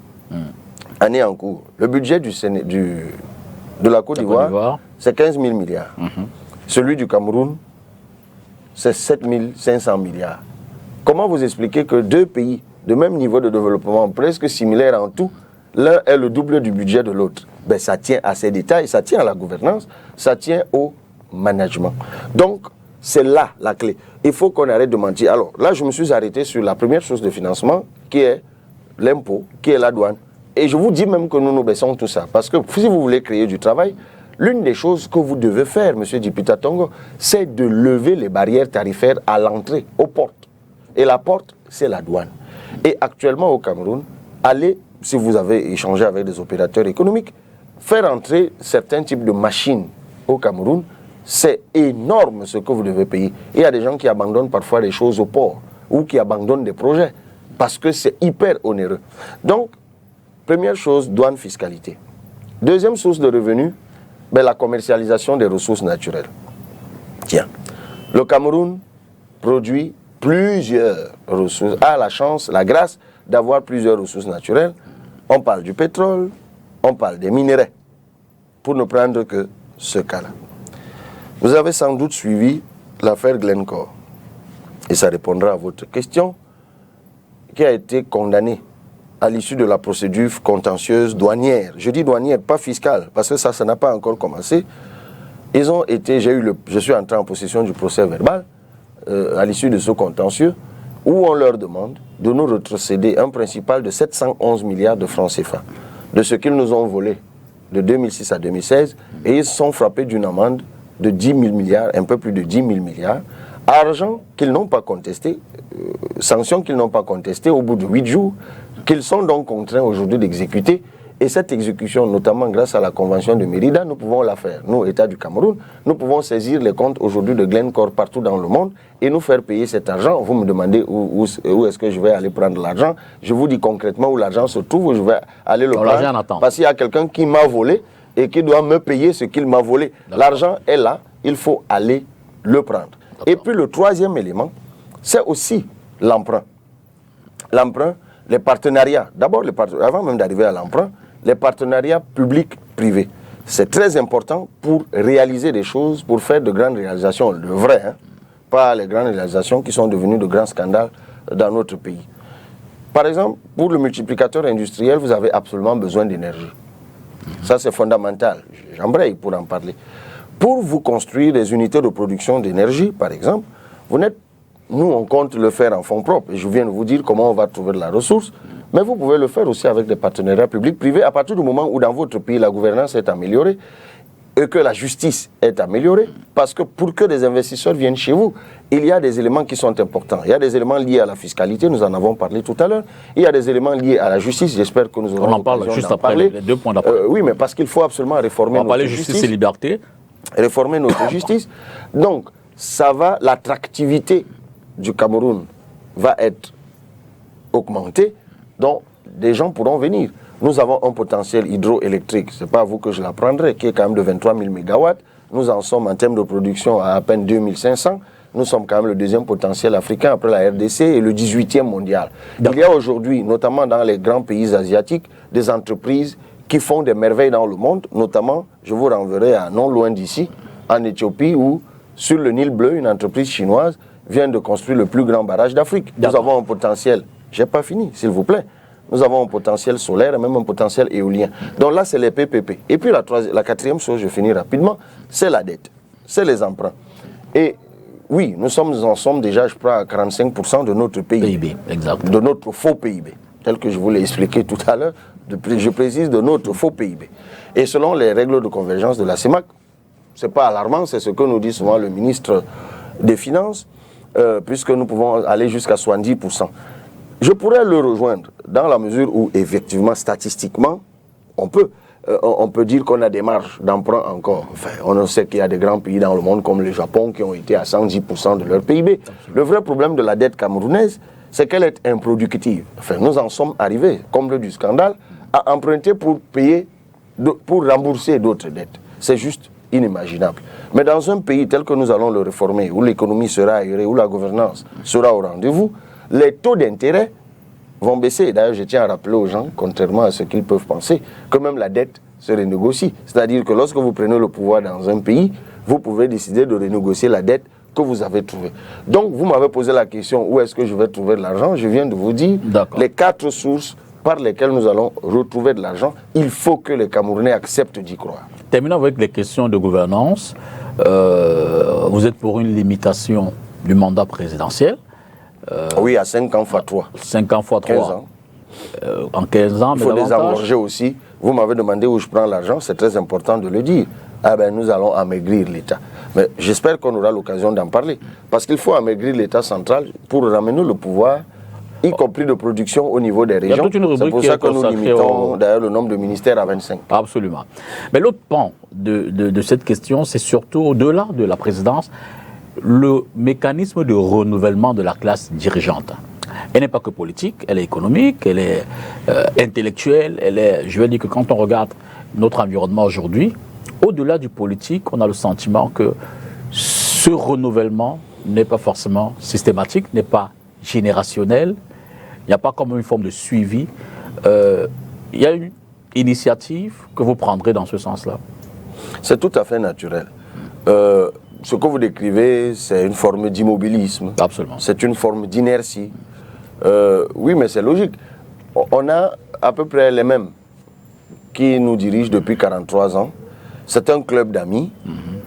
année en cours, le budget de la Côte d'Ivoire, c'est 15 000 milliards. Celui du Cameroun, c'est 7 500 milliards. Comment vous expliquez que deux pays de même niveau de développement, presque similaires en tout, l'un est le double du budget de l'autre? Ben, ça tient à ces détails, ça tient à la gouvernance, ça tient au management. Donc, c'est là la clé. Il faut qu'on arrête de mentir. Alors, là, je me suis arrêté sur la première source de financement, qui est l'impôt, qui est la douane. Et je vous dis même que nous baissons tout ça. Parce que si vous voulez créer du travail, l'une des choses que vous devez faire, M. Dipita Tongo, c'est de lever les barrières tarifaires à l'entrée, aux portes. Et la porte, c'est la douane. Et actuellement au Cameroun, allez, si vous avez échangé avec des opérateurs économiques, faire entrer certains types de machines au Cameroun, c'est énorme ce que vous devez payer. Et il y a des gens qui abandonnent parfois les choses au port ou qui abandonnent des projets parce que c'est hyper onéreux. Donc, première chose, douane, fiscalité. Deuxième source de revenus, ben, la commercialisation des ressources naturelles. Tiens, le Cameroun produit plusieurs ressources, a la chance, la grâce d'avoir plusieurs ressources naturelles. On parle du pétrole, on parle des minéraux, pour ne prendre que ce cas-là. Vous avez sans doute suivi l'affaire Glencore, et ça répondra à votre question, qui a été condamné à l'issue de la procédure contentieuse douanière. Je dis douanière, pas fiscale, parce que ça n'a pas encore commencé. Ils ont été, je suis entré en possession du procès verbal à l'issue de ce contentieux, où on leur demande de nous retrocéder un principal de 711 milliards de francs CFA, de ce qu'ils nous ont volé de 2006 à 2016, et ils sont frappés d'une amende de 10 000 milliards, un peu plus de 10 000 milliards, argent qu'ils n'ont pas contesté, sanctions qu'ils n'ont pas contestées au bout de 8 jours, qu'ils sont donc contraints aujourd'hui d'exécuter. Et cette exécution, notamment grâce à la convention de Mérida, nous pouvons la faire. Nous, État du Cameroun, nous pouvons saisir les comptes aujourd'hui de Glencore partout dans le monde et nous faire payer cet argent. Vous me demandez où est-ce que je vais aller prendre l'argent. Je vous dis concrètement où l'argent se trouve, où je vais aller le prendre. Parce qu'il y a quelqu'un qui m'a volé et qui doit me payer ce qu'il m'a volé. L'argent est là, il faut aller le prendre. Et puis le troisième élément, c'est aussi l'emprunt. L'emprunt, les partenariats. D'abord, avant même d'arriver à l'emprunt, les partenariats publics-privés. C'est très important pour réaliser des choses, pour faire de grandes réalisations, le vrai, hein, pas les grandes réalisations qui sont devenues de grands scandales dans notre pays. Par exemple, pour le multiplicateur industriel, vous avez absolument besoin d'énergie. Ça, c'est fondamental. J'embraye pour en parler. Pour vous construire des unités de production d'énergie, par exemple, nous, on compte le faire en fonds propres. Et je viens de vous dire comment on va trouver de la ressource. Mais vous pouvez le faire aussi avec des partenariats publics-privés à partir du moment où dans votre pays, la gouvernance est améliorée et que la justice est améliorée. Parce que pour que des investisseurs viennent chez vous, il y a des éléments qui sont importants. Il y a des éléments liés à la fiscalité, nous en avons parlé tout à l'heure. Il y a des éléments liés à la justice, j'espère que nous aurons l'occasion d'en parler. On en parle juste après les 2 points d'après. Oui, mais parce qu'il faut absolument réformer notre justice. On va parler justice et liberté. Réformer notre justice. Donc, ça va, l'attractivité du Cameroun va être augmentée, donc des gens pourront venir. Nous avons un potentiel hydroélectrique, ce n'est pas à vous que je l'apprendrai, qui est quand même de 23 000 MW. Nous en sommes en termes de production à peine 2500. nous sommes quand même le deuxième potentiel africain après la RDC et le 18e mondial. Il y a aujourd'hui, notamment dans les grands pays asiatiques, des entreprises qui font des merveilles dans le monde, notamment, je vous renverrai à non loin d'ici, en Éthiopie, où sur le Nil bleu, une entreprise chinoise vient de construire le plus grand barrage d'Afrique. Nous avons un potentiel, je n'ai pas fini, s'il vous plaît, nous avons un potentiel solaire et même un potentiel éolien. Donc là, c'est les PPP. Et puis la quatrième chose, je finis rapidement, c'est la dette, c'est les emprunts. Et oui, nous en sommes déjà, je crois, à 45% de notre PIB, exact. De notre faux PIB, tel que je vous l'ai expliqué tout à l'heure, je précise de notre faux PIB. Et selon les règles de convergence de la CEMAC, ce n'est pas alarmant, c'est ce que nous dit souvent le ministre des Finances, puisque nous pouvons aller jusqu'à 70%. Je pourrais le rejoindre dans la mesure où, effectivement, statistiquement, on peut dire qu'on a des marges d'emprunt encore. Enfin, on sait qu'il y a des grands pays dans le monde comme le Japon qui ont été à 110% de leur PIB. Le vrai problème de la dette camerounaise, c'est qu'elle est improductive. Enfin, nous en sommes arrivés, comble du scandale, à emprunter pour payer, pour rembourser d'autres dettes. C'est juste inimaginable. Mais dans un pays tel que nous allons le réformer, où l'économie sera aérée, où la gouvernance sera au rendez-vous, les taux d'intérêt vont baisser. D'ailleurs, je tiens à rappeler aux gens, contrairement à ce qu'ils peuvent penser, que même la dette se renégocie. C'est-à-dire que lorsque vous prenez le pouvoir dans un pays, vous pouvez décider de renégocier la dette que vous avez trouvée. Donc, vous m'avez posé la question, où est-ce que je vais trouver de l'argent? Je viens de vous dire les 4 sources par lesquelles nous allons retrouver de l'argent. Il faut que les Camerounais acceptent d'y croire. Terminons avec les questions de gouvernance. Vous êtes pour une limitation du mandat présidentiel. Oui, à 5 ans x 3. 5 ans x 3. 15 ans. En 15 ans, il faut désengorger aussi. Vous m'avez demandé où je prends l'argent, c'est très important de le dire. Ah ben, nous allons amaigrir l'État. Mais j'espère qu'on aura l'occasion d'en parler. Parce qu'il faut amaigrir l'État central pour ramener le pouvoir, y compris de production au niveau des régions. C'est pour ça que nous limitons d'ailleurs le nombre de ministères à 25. Absolument. Mais l'autre pan de cette question, c'est surtout au-delà de la présidence, le mécanisme de renouvellement de la classe dirigeante. Elle n'est pas que politique, elle est économique, elle est intellectuelle, je veux dire que quand on regarde notre environnement aujourd'hui, au-delà du politique, on a le sentiment que ce renouvellement n'est pas forcément systématique, n'est pas générationnel, il n'y a pas comme une forme de suivi. Il y a une initiative que vous prendrez dans ce sens-là? C'est tout à fait naturel. Ce que vous décrivez, c'est une forme d'immobilisme. Absolument. C'est une forme d'inertie. Oui, mais c'est logique. On a à peu près les mêmes qui nous dirigent depuis 43 ans. C'est un club d'amis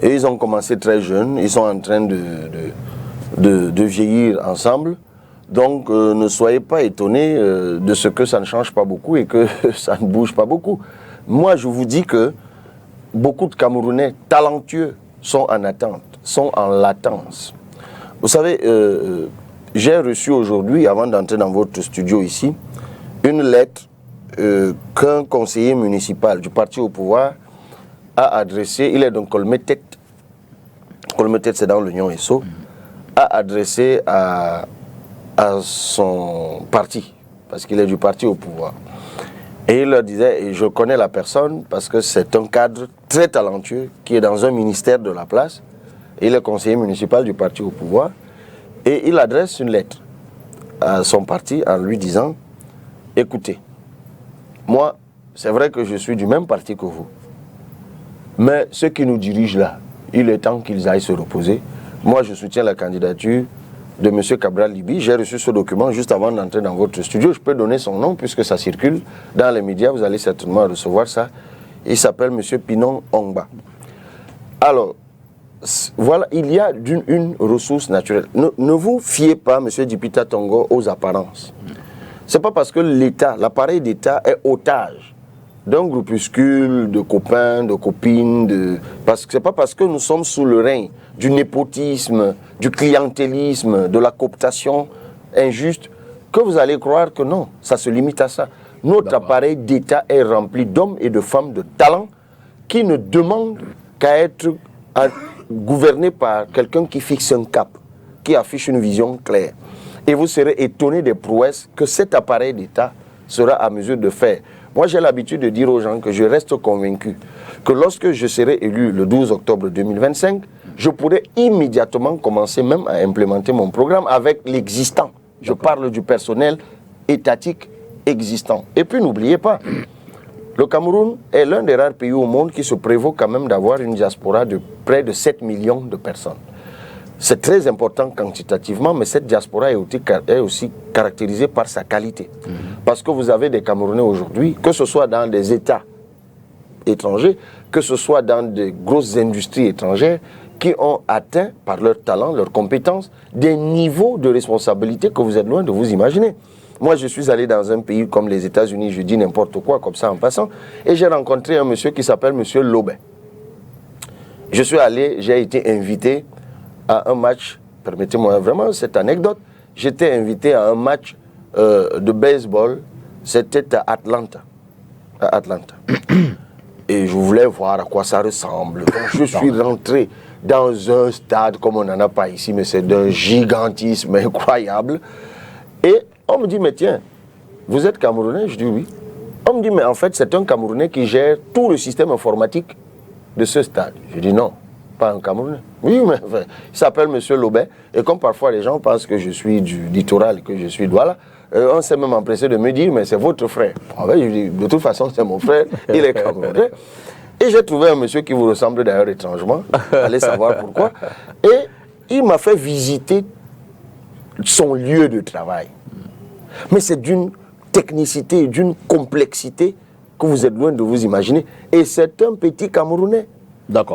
et ils ont commencé très jeunes. Ils sont en train de vieillir ensemble. Donc, ne soyez pas étonnés de ce que ça ne change pas beaucoup et que ça ne bouge pas beaucoup. Moi, je vous dis que beaucoup de Camerounais talentueux sont en attente, sont en latence. Vous savez, j'ai reçu aujourd'hui, avant d'entrer dans votre studio ici, une lettre qu'un conseiller municipal du parti au pouvoir a adressée, il est donc Kolmetet, c'est dans l'Union ESSO, a adressé à son parti, parce qu'il est du parti au pouvoir. Et il leur disait, et je connais la personne parce que c'est un cadre très talentueux qui est dans un ministère de la place. Il est conseiller municipal du parti au pouvoir. Et il adresse une lettre à son parti en lui disant, écoutez, moi, c'est vrai que je suis du même parti que vous. Mais ceux qui nous dirigent là, il est temps qu'ils aillent se reposer. Moi, je soutiens la candidature de M. Cabral Libi. J'ai reçu ce document juste avant d'entrer dans votre studio. Je peux donner son nom puisque ça circule dans les médias. Vous allez certainement recevoir ça. Il s'appelle M. Pinon Ongba. Alors, voilà, il y a une ressource naturelle. Ne vous fiez pas, M. Dipita Tongo, aux apparences. Ce n'est pas parce que l'État, l'appareil d'État est otage d'un groupuscule de copains, de copines, parce que c'est pas parce que nous sommes sous le règne du népotisme, du clientélisme, de la cooptation injuste, que vous allez croire que non, ça se limite à ça. Notre appareil d'État est rempli d'hommes et de femmes de talent qui ne demandent qu'à être gouvernés par quelqu'un qui fixe un cap, qui affiche une vision claire. Et vous serez étonnés des prouesses que cet appareil d'État sera à mesure de faire. Moi, j'ai l'habitude de dire aux gens que je reste convaincu que lorsque je serai élu le 12 octobre 2025, je pourrais immédiatement commencer même à implémenter mon programme avec l'existant. Je parle du personnel étatique existant. Et puis n'oubliez pas, le Cameroun est l'un des rares pays au monde qui se prévaut quand même d'avoir une diaspora de près de 7 millions de personnes. C'est très important quantitativement, mais cette diaspora est aussi caractérisée par sa qualité. Parce que vous avez des Camerounais aujourd'hui, que ce soit dans des États étrangers, que ce soit dans des grosses industries étrangères, qui ont atteint, par leur talent, leurs compétences, des niveaux de responsabilité que vous êtes loin de vous imaginer. Moi, je suis allé dans un pays comme les États-Unis, je dis n'importe quoi, comme ça en passant, et j'ai rencontré un monsieur qui s'appelle monsieur Lobet. Je suis allé, j'ai été invité à un match, permettez-moi vraiment cette anecdote, j'étais invité à un match de baseball, c'était à Atlanta. Et je voulais voir à quoi ça ressemble. Donc je suis rentré dans un stade comme on n'en a pas ici, mais c'est d'un gigantisme incroyable. Et on me dit, mais tiens, vous êtes Camerounais? Je dis oui. On me dit, mais en fait, c'est un Camerounais qui gère tout le système informatique de ce stade. Je dis non, pas un Camerounais. Oui, mais enfin, il s'appelle monsieur Lobet. Et comme parfois les gens pensent que je suis du littoral, que je suis Douala, on s'est même empressé de me dire, mais c'est votre frère. Ah ben, je dis, de toute façon, c'est mon frère, il est Camerounais. Et j'ai trouvé un monsieur qui vous ressemble d'ailleurs étrangement, allez savoir pourquoi. Et il m'a fait visiter son lieu de travail. Mais c'est d'une technicité, d'une complexité que vous êtes loin de vous imaginer. Et c'est un petit Camerounais,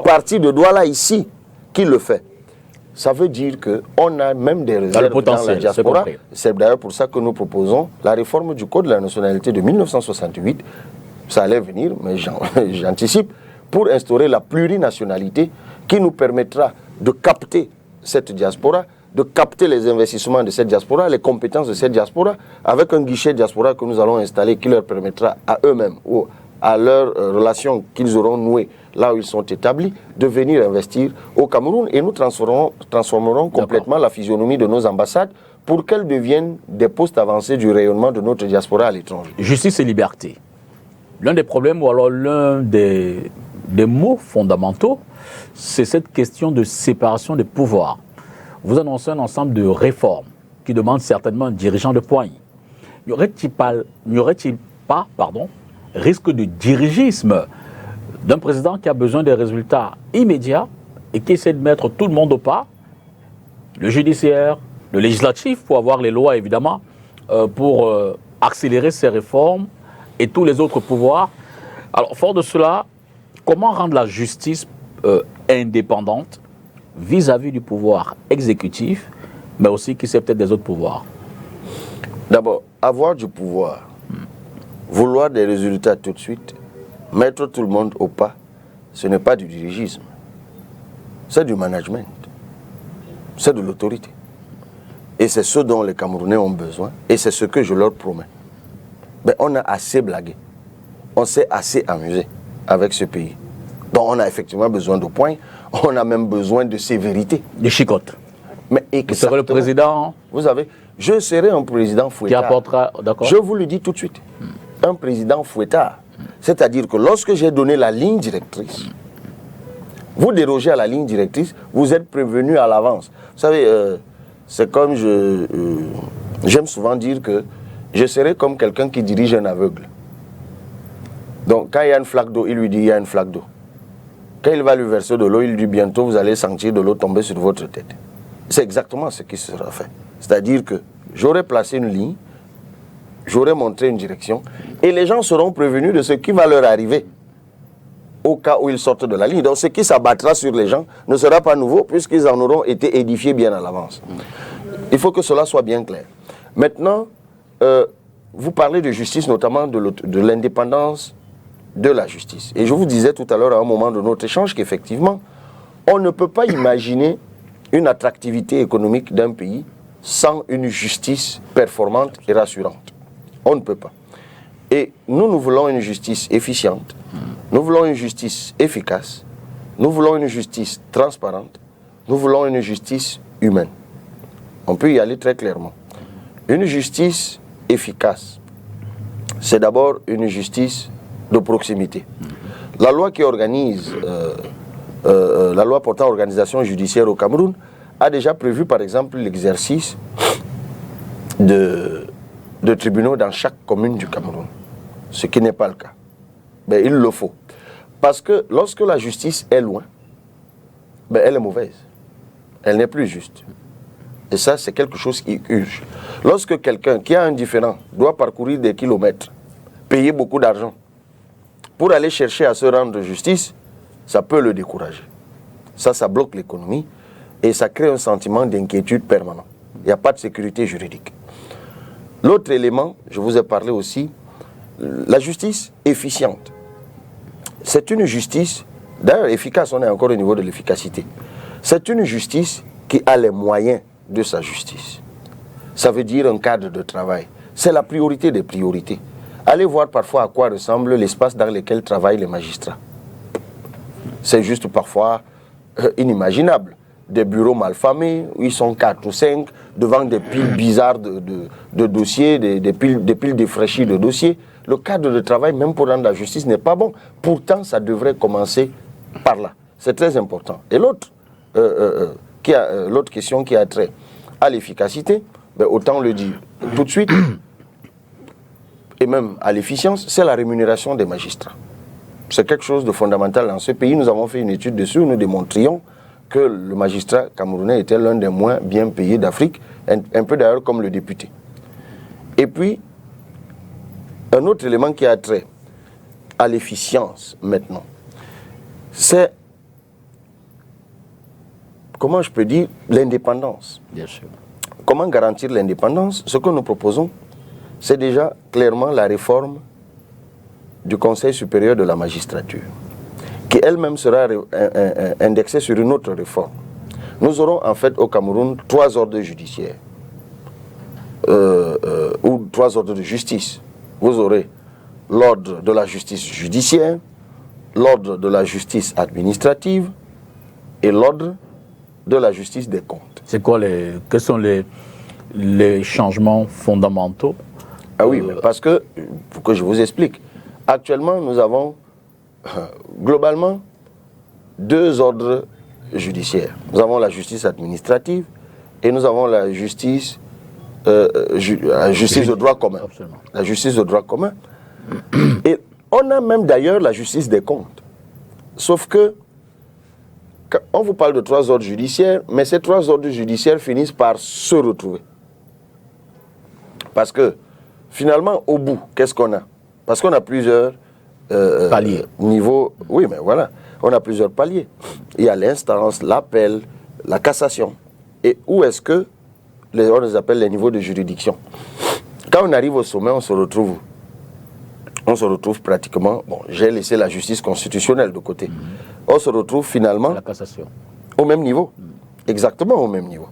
parti de Douala ici, qui le fait. Ça veut dire qu'on a même des réserves dans la diaspora. C'est d'ailleurs pour ça que nous proposons la réforme du Code de la nationalité de 1968. Ça allait venir, mais j'anticipe, pour instaurer la plurinationalité qui nous permettra de capter cette diaspora, de capter les investissements de cette diaspora, les compétences de cette diaspora, avec un guichet diaspora que nous allons installer qui leur permettra à eux-mêmes ou à leurs relations qu'ils auront nouées là où ils sont établis, de venir investir au Cameroun. Et nous transformerons complètement la physionomie de nos ambassades pour qu'elles deviennent des postes avancés du rayonnement de notre diaspora à l'étranger. Justice et liberté. L'un des problèmes, ou alors l'un des mots fondamentaux, c'est cette question de séparation des pouvoirs. Vous annoncez un ensemble de réformes qui demandent certainement un dirigeant de poigne. N'y aurait-il pas, risque de dirigisme d'un président qui a besoin des résultats immédiats et qui essaie de mettre tout le monde au pas, le judiciaire, le législatif, pour avoir les lois évidemment, pour accélérer ces réformes et tous les autres pouvoirs. Alors, fort de cela, comment rendre la justice indépendante vis-à-vis du pouvoir exécutif, mais aussi qui sait peut-être des autres pouvoirs? D'abord, avoir du pouvoir, vouloir des résultats tout de suite, mettre tout le monde au pas, ce n'est pas du dirigisme. C'est du management. C'est de l'autorité. Et c'est ce dont les Camerounais ont besoin, et c'est ce que je leur promets. Mais on a assez blagué. On s'est assez amusé avec ce pays. Donc on a effectivement besoin de points, on a même besoin de sévérité. De chicotte. Mais vous serez le président. Vous savez, je serai un président fouettard. Qui apportera, d'accord. Je vous le dis tout de suite. Un président fouettard. C'est-à-dire que lorsque j'ai donné la ligne directrice, vous dérogez à la ligne directrice, vous êtes prévenu à l'avance. Vous savez, c'est comme j'aime souvent dire que je serai comme quelqu'un qui dirige un aveugle. Donc quand il y a une flaque d'eau, il lui dit il y a une flaque d'eau. Quand il va lui verser de l'eau, il lui dit bientôt vous allez sentir de l'eau tomber sur votre tête. C'est exactement ce qui sera fait. C'est-à-dire que j'aurai placé une ligne, j'aurai montré une direction, et les gens seront prévenus de ce qui va leur arriver au cas où ils sortent de la ligne. Donc ce qui s'abattra sur les gens ne sera pas nouveau puisqu'ils en auront été édifiés bien à l'avance. Il faut que cela soit bien clair. Maintenant, vous parlez de justice, notamment de l'indépendance de la justice. Et je vous disais tout à l'heure à un moment de notre échange qu'effectivement, on ne peut pas imaginer une attractivité économique d'un pays sans une justice performante et rassurante. On ne peut pas. Et nous voulons une justice efficiente, nous voulons une justice efficace, nous voulons une justice transparente, nous voulons une justice humaine. On peut y aller très clairement. Une justice efficace, c'est d'abord une justice de proximité. La loi qui organise la loi portant organisation judiciaire au Cameroun a déjà prévu, par exemple, l'exercice de tribunaux dans chaque commune du Cameroun, ce qui n'est pas le cas. Mais il le faut. Parce que lorsque la justice est loin, elle est mauvaise. Elle n'est plus juste. Et ça, c'est quelque chose qui urge. Lorsque quelqu'un qui a un différend doit parcourir des kilomètres, payer beaucoup d'argent, pour aller chercher à se rendre justice, ça peut le décourager. Ça bloque l'économie et ça crée un sentiment d'inquiétude permanent. Il n'y a pas de sécurité juridique. L'autre élément, je vous ai parlé aussi, la justice efficiente. C'est une justice, d'ailleurs efficace, on est encore au niveau de l'efficacité. C'est une justice qui a les moyens de sa justice. Ça veut dire un cadre de travail. C'est la priorité des priorités. Allez voir parfois à quoi ressemble l'espace dans lequel travaillent les magistrats. C'est juste parfois inimaginable. Des bureaux malfamés, où ils sont 4 ou 5, devant des piles bizarres de dossiers, des piles défraîchies de dossiers. Le cadre de travail, même pour rendre la justice, n'est pas bon. Pourtant, ça devrait commencer par là. C'est très important. Et l'autre question qui a trait à l'efficacité, autant le dire tout de suite, et même à l'efficience, c'est la rémunération des magistrats. C'est quelque chose de fondamental dans ce pays. Nous avons fait une étude dessus où nous démontrions que le magistrat camerounais était l'un des moins bien payés d'Afrique, un peu d'ailleurs comme le député. Et puis, un autre élément qui a trait à l'efficience maintenant, c'est, comment je peux dire, l'indépendance. Bien sûr. Comment garantir l'indépendance? Ce que nous proposons, c'est déjà clairement la réforme du Conseil supérieur de la magistrature, qui elle-même sera indexée sur une autre réforme. Nous aurons en fait au Cameroun 3 ordres judiciaires, ou 3 ordres de justice. Vous aurez l'ordre de la justice judiciaire, l'ordre de la justice administrative et l'ordre de la justice des comptes. C'est quoi quels sont les changements fondamentaux? Ah oui, parce que, pour que je vous explique, actuellement nous avons globalement 2 ordres judiciaires. Nous avons la justice administrative et nous avons la justice de droit commun. Absolument. La justice de droit commun. Et on a même d'ailleurs la justice des comptes. Sauf que, on vous parle de 3 ordres judiciaires, mais ces 3 ordres judiciaires finissent par se retrouver. Parce que, finalement, au bout, qu'est-ce qu'on a? Parce qu'on a plusieurs paliers. Niveaux. Oui, mais voilà, on a plusieurs paliers. Il y a l'instance, l'appel, la cassation. Et où est-ce que on les appelle les niveaux de juridiction? Quand on arrive au sommet, on se retrouve pratiquement, bon, j'ai laissé la justice constitutionnelle de côté. On se retrouve finalement La cassation. Au même niveau. Exactement au même niveau.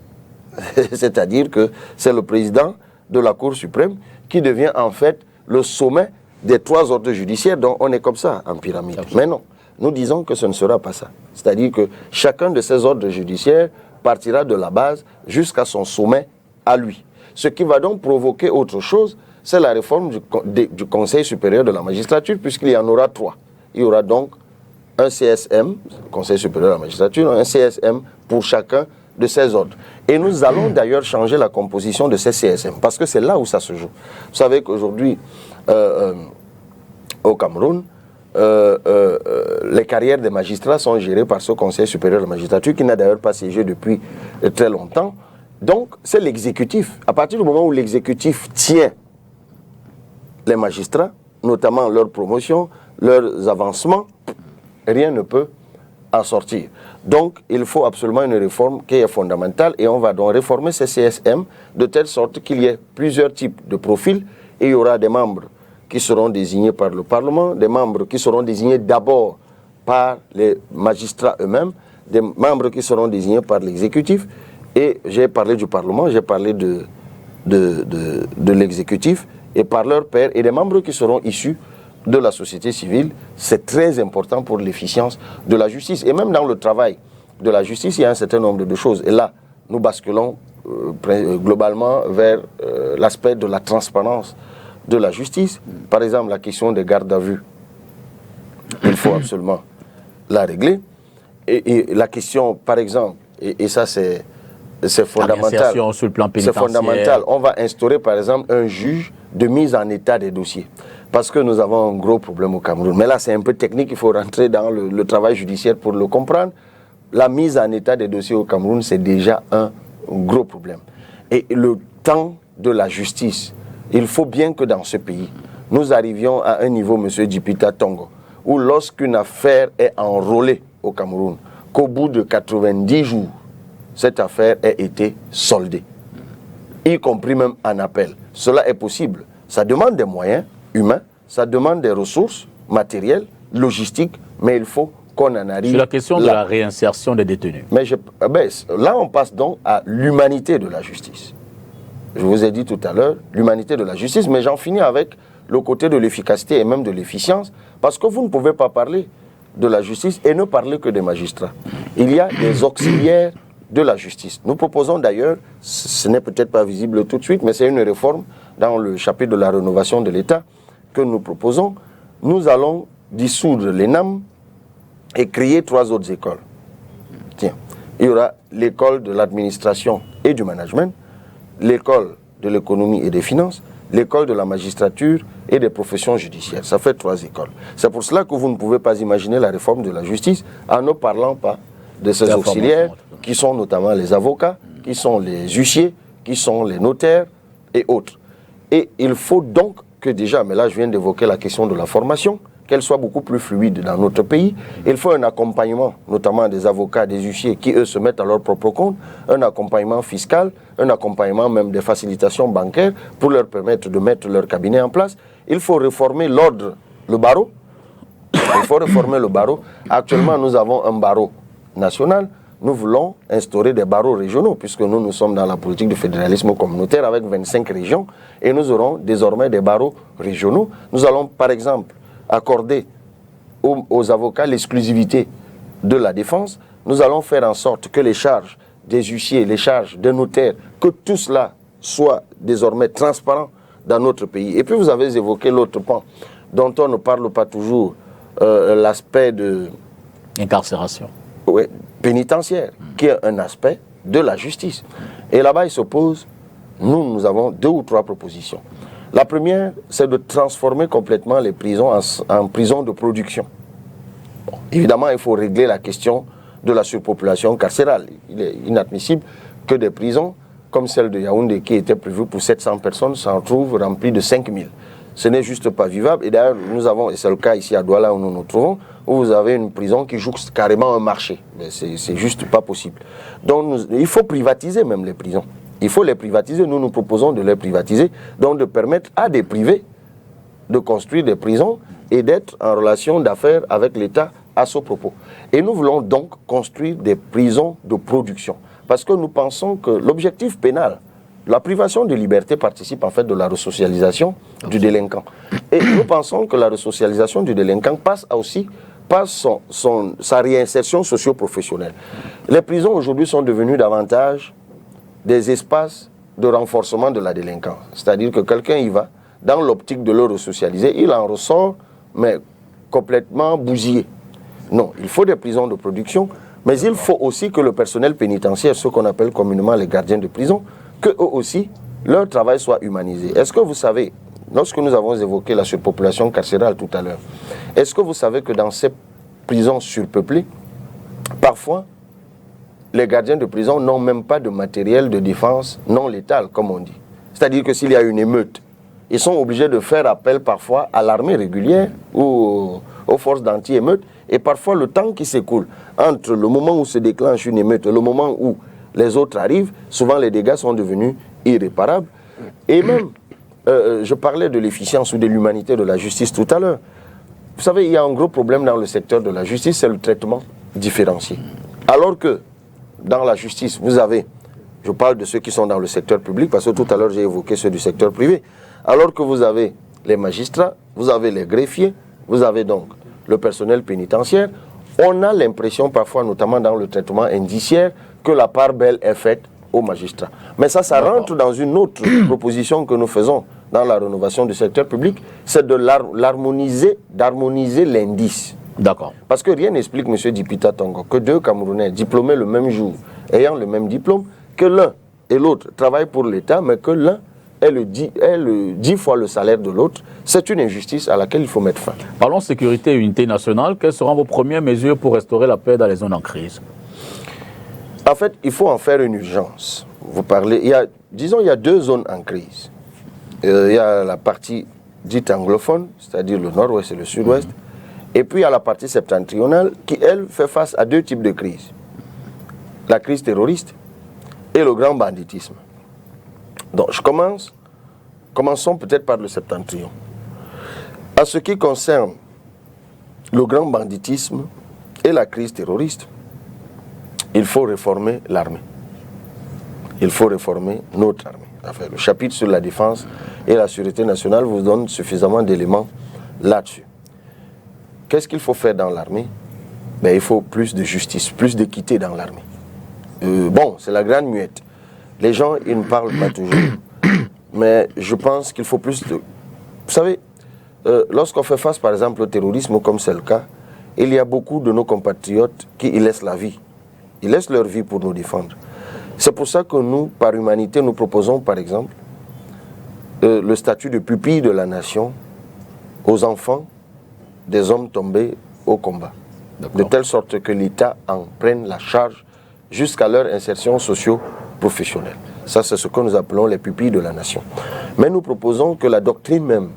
C'est-à-dire que c'est le président de la Cour suprême qui devient en fait le sommet des 3 ordres judiciaires dont on est comme ça en pyramide. Absolument. Mais non, nous disons que ce ne sera pas ça. C'est-à-dire que chacun de ces ordres judiciaires partira de la base jusqu'à son sommet à lui. Ce qui va donc provoquer autre chose, c'est la réforme du Conseil supérieur de la magistrature, puisqu'il y en aura 3. Il y aura donc un CSM, Conseil supérieur de la magistrature, un CSM pour chacun de ces ordres. Et nous allons d'ailleurs changer la composition de ces CSM, parce que c'est là où ça se joue. Vous savez qu'aujourd'hui, au Cameroun, les carrières des magistrats sont gérées par ce Conseil supérieur de la magistrature, qui n'a d'ailleurs pas siégé depuis très longtemps. Donc, c'est l'exécutif. À partir du moment où l'exécutif tient les magistrats, notamment leur promotion, leurs avancements, rien ne peut en sortir. Donc, il faut absolument une réforme qui est fondamentale et on va donc réformer ces CSM de telle sorte qu'il y ait plusieurs types de profils et il y aura des membres qui seront désignés par le Parlement, des membres qui seront désignés d'abord par les magistrats eux-mêmes, des membres qui seront désignés par l'exécutif. Et j'ai parlé du Parlement, j'ai parlé de l'exécutif et par leurs pairs et des membres qui seront issus de la société civile. C'est très important pour l'efficience de la justice. Et même dans le travail de la justice, il y a un certain nombre de choses. Et là, nous basculons globalement vers l'aspect de la transparence de la justice. Par exemple, la question des gardes à vue, il faut absolument la régler. et la question, par exemple, et ça c'est fondamental. La réinsertion sur le plan pénitentiaire. C'est fondamental. On va instaurer, par exemple, un juge de mise en état des dossiers. Parce que nous avons un gros problème au Cameroun. Mais là, c'est un peu technique, il faut rentrer dans le travail judiciaire pour le comprendre. La mise en état des dossiers au Cameroun, c'est déjà un gros problème. Et le temps de la justice, il faut bien que dans ce pays, nous arrivions à un niveau, M. Djipita Tongo, où lorsqu'une affaire est enrôlée au Cameroun, qu'au bout de 90 jours, cette affaire ait été soldée, y compris même en appel. Cela est possible. Ça demande des moyens humains, ça demande des ressources matérielles, logistiques, mais il faut qu'on en arrive. Sur la question de la réinsertion des détenus. Mais là, on passe donc à l'humanité de la justice. Je vous ai dit tout à l'heure, l'humanité de la justice, mais j'en finis avec le côté de l'efficacité et même de l'efficience, parce que vous ne pouvez pas parler de la justice et ne parler que des magistrats. Il y a des auxiliaires de la justice. Nous proposons d'ailleurs, ce n'est peut-être pas visible tout de suite, mais c'est une réforme dans le chapitre de la rénovation de l'État que nous proposons. Nous allons dissoudre l'ENAM et créer 3 autres écoles. Tiens, il y aura l'école de l'administration et du management, l'école de l'économie et des finances, l'école de la magistrature et des professions judiciaires. Ça fait 3 écoles. C'est pour cela que vous ne pouvez pas imaginer la réforme de la justice en ne parlant pas de ces auxiliaires qui sont notamment les avocats, qui sont les huissiers, qui sont les notaires et autres. Et il faut donc que déjà, mais là je viens d'évoquer la question de la formation, qu'elle soit beaucoup plus fluide dans notre pays. Il faut un accompagnement, notamment des avocats, des huissiers, qui eux se mettent à leur propre compte, un accompagnement fiscal, un accompagnement même des facilitations bancaires pour leur permettre de mettre leur cabinet en place. Il faut réformer l'ordre, le barreau. Il faut réformer le barreau. Actuellement, nous avons un barreau national. Nous voulons instaurer des barreaux régionaux, puisque nous sommes dans la politique du fédéralisme communautaire avec 25 régions, et nous aurons désormais des barreaux régionaux. Nous allons, par exemple, accorder aux avocats l'exclusivité de la défense. Nous allons faire en sorte que les charges des huissiers, les charges des notaires, que tout cela soit désormais transparent dans notre pays. Et puis vous avez évoqué l'autre point, dont on ne parle pas toujours, l'aspect de... Incarcération. Oui, pénitentiaire, qui est un aspect de la justice. Et là-bas, il se pose, nous avons 2 ou 3 propositions. La première, c'est de transformer complètement les prisons en prisons de production. Bon, évidemment, il faut régler la question de la surpopulation carcérale. Il est inadmissible que des prisons, comme celle de Yaoundé, qui était prévue pour 700 personnes, s'en trouvent remplies de 5000. Ce n'est juste pas vivable. Et d'ailleurs, nous avons, et c'est le cas ici à Douala où nous nous trouvons, où vous avez une prison qui jouxte carrément un marché. Mais c'est juste pas possible. Donc, il faut privatiser même les prisons. Il faut les privatiser. Nous proposons de les privatiser, donc de permettre à des privés de construire des prisons et d'être en relation d'affaires avec l'État à ce propos. Et nous voulons donc construire des prisons de production. Parce que nous pensons que l'objectif pénal, la privation de liberté participe en fait de la resocialisation du délinquant. Et nous pensons que la resocialisation du délinquant passe aussi par sa réinsertion socio-professionnelle. Les prisons aujourd'hui sont devenues davantage des espaces de renforcement de la délinquance. C'est-à-dire que quelqu'un y va, dans l'optique de le resocialiser, il en ressort, mais complètement bousillé. Non, il faut des prisons de production, mais il faut aussi que le personnel pénitentiaire, ce qu'on appelle communément les gardiens de prison, qu'eux aussi, leur travail soit humanisé. Est-ce que vous savez, lorsque nous avons évoqué la surpopulation carcérale tout à l'heure, est-ce que vous savez que dans ces prisons surpeuplées, parfois, les gardiens de prison n'ont même pas de matériel de défense non létal, comme on dit. C'est-à-dire que s'il y a une émeute, ils sont obligés de faire appel parfois à l'armée régulière ou aux forces d'anti-émeute. Et parfois, le temps qui s'écoule entre le moment où se déclenche une émeute et le moment où les autres arrivent, souvent les dégâts sont devenus irréparables. Et même, je parlais de l'efficience ou de l'humanité de la justice tout à l'heure. Vous savez, il y a un gros problème dans le secteur de la justice, c'est le traitement différencié. Alors que dans la justice, vous avez, je parle de ceux qui sont dans le secteur public, parce que tout à l'heure j'ai évoqué ceux du secteur privé, alors que vous avez les magistrats, vous avez les greffiers, vous avez donc le personnel pénitentiaire, on a l'impression parfois, notamment dans le traitement indiciaire, que la part belle est faite aux magistrats. Mais ça rentre dans une autre proposition que nous faisons dans la rénovation du secteur public, c'est de d'harmoniser l'indice. D'accord. Parce que rien n'explique, M. Dipita Tongo, que deux Camerounais diplômés le même jour, ayant le même diplôme, que l'un et l'autre travaillent pour l'État, mais que l'un est le 10 fois le salaire de l'autre. C'est une injustice à laquelle il faut mettre fin. Parlons sécurité et unité nationale. Quelles seront vos premières mesures pour restaurer la paix dans les zones en crise? En fait, il faut en faire une urgence. Vous parlez, il y a deux zones en crise. Il y a la partie dite anglophone, c'est-à-dire le nord-ouest et le sud-ouest, et puis il y a la partie septentrionale qui, elle, fait face à deux types de crises. La crise terroriste et le grand banditisme. Donc, commençons peut-être par le septentrion. À ce qui concerne le grand banditisme et la crise terroriste, il faut réformer l'armée. Il faut réformer notre armée. Enfin, le chapitre sur la défense et la sécurité nationale vous donne suffisamment d'éléments là-dessus. Qu'est-ce qu'il faut faire dans l'armée? Il faut plus de justice, plus d'équité dans l'armée. Bon, c'est la grande muette. Les gens, ils ne parlent pas toujours. Mais je pense qu'il faut plus de... Vous savez, lorsqu'on fait face, par exemple, au terrorisme, comme c'est le cas, il y a beaucoup de nos compatriotes qui y laissent la vie. Ils laissent leur vie pour nous défendre. C'est pour ça que nous, par humanité, nous proposons, par exemple, le statut de pupille de la nation aux enfants des hommes tombés au combat. De telle sorte que l'État en prenne la charge jusqu'à leur insertion socio-professionnelle. Ça, c'est ce que nous appelons les pupilles de la nation. Mais nous proposons que la doctrine même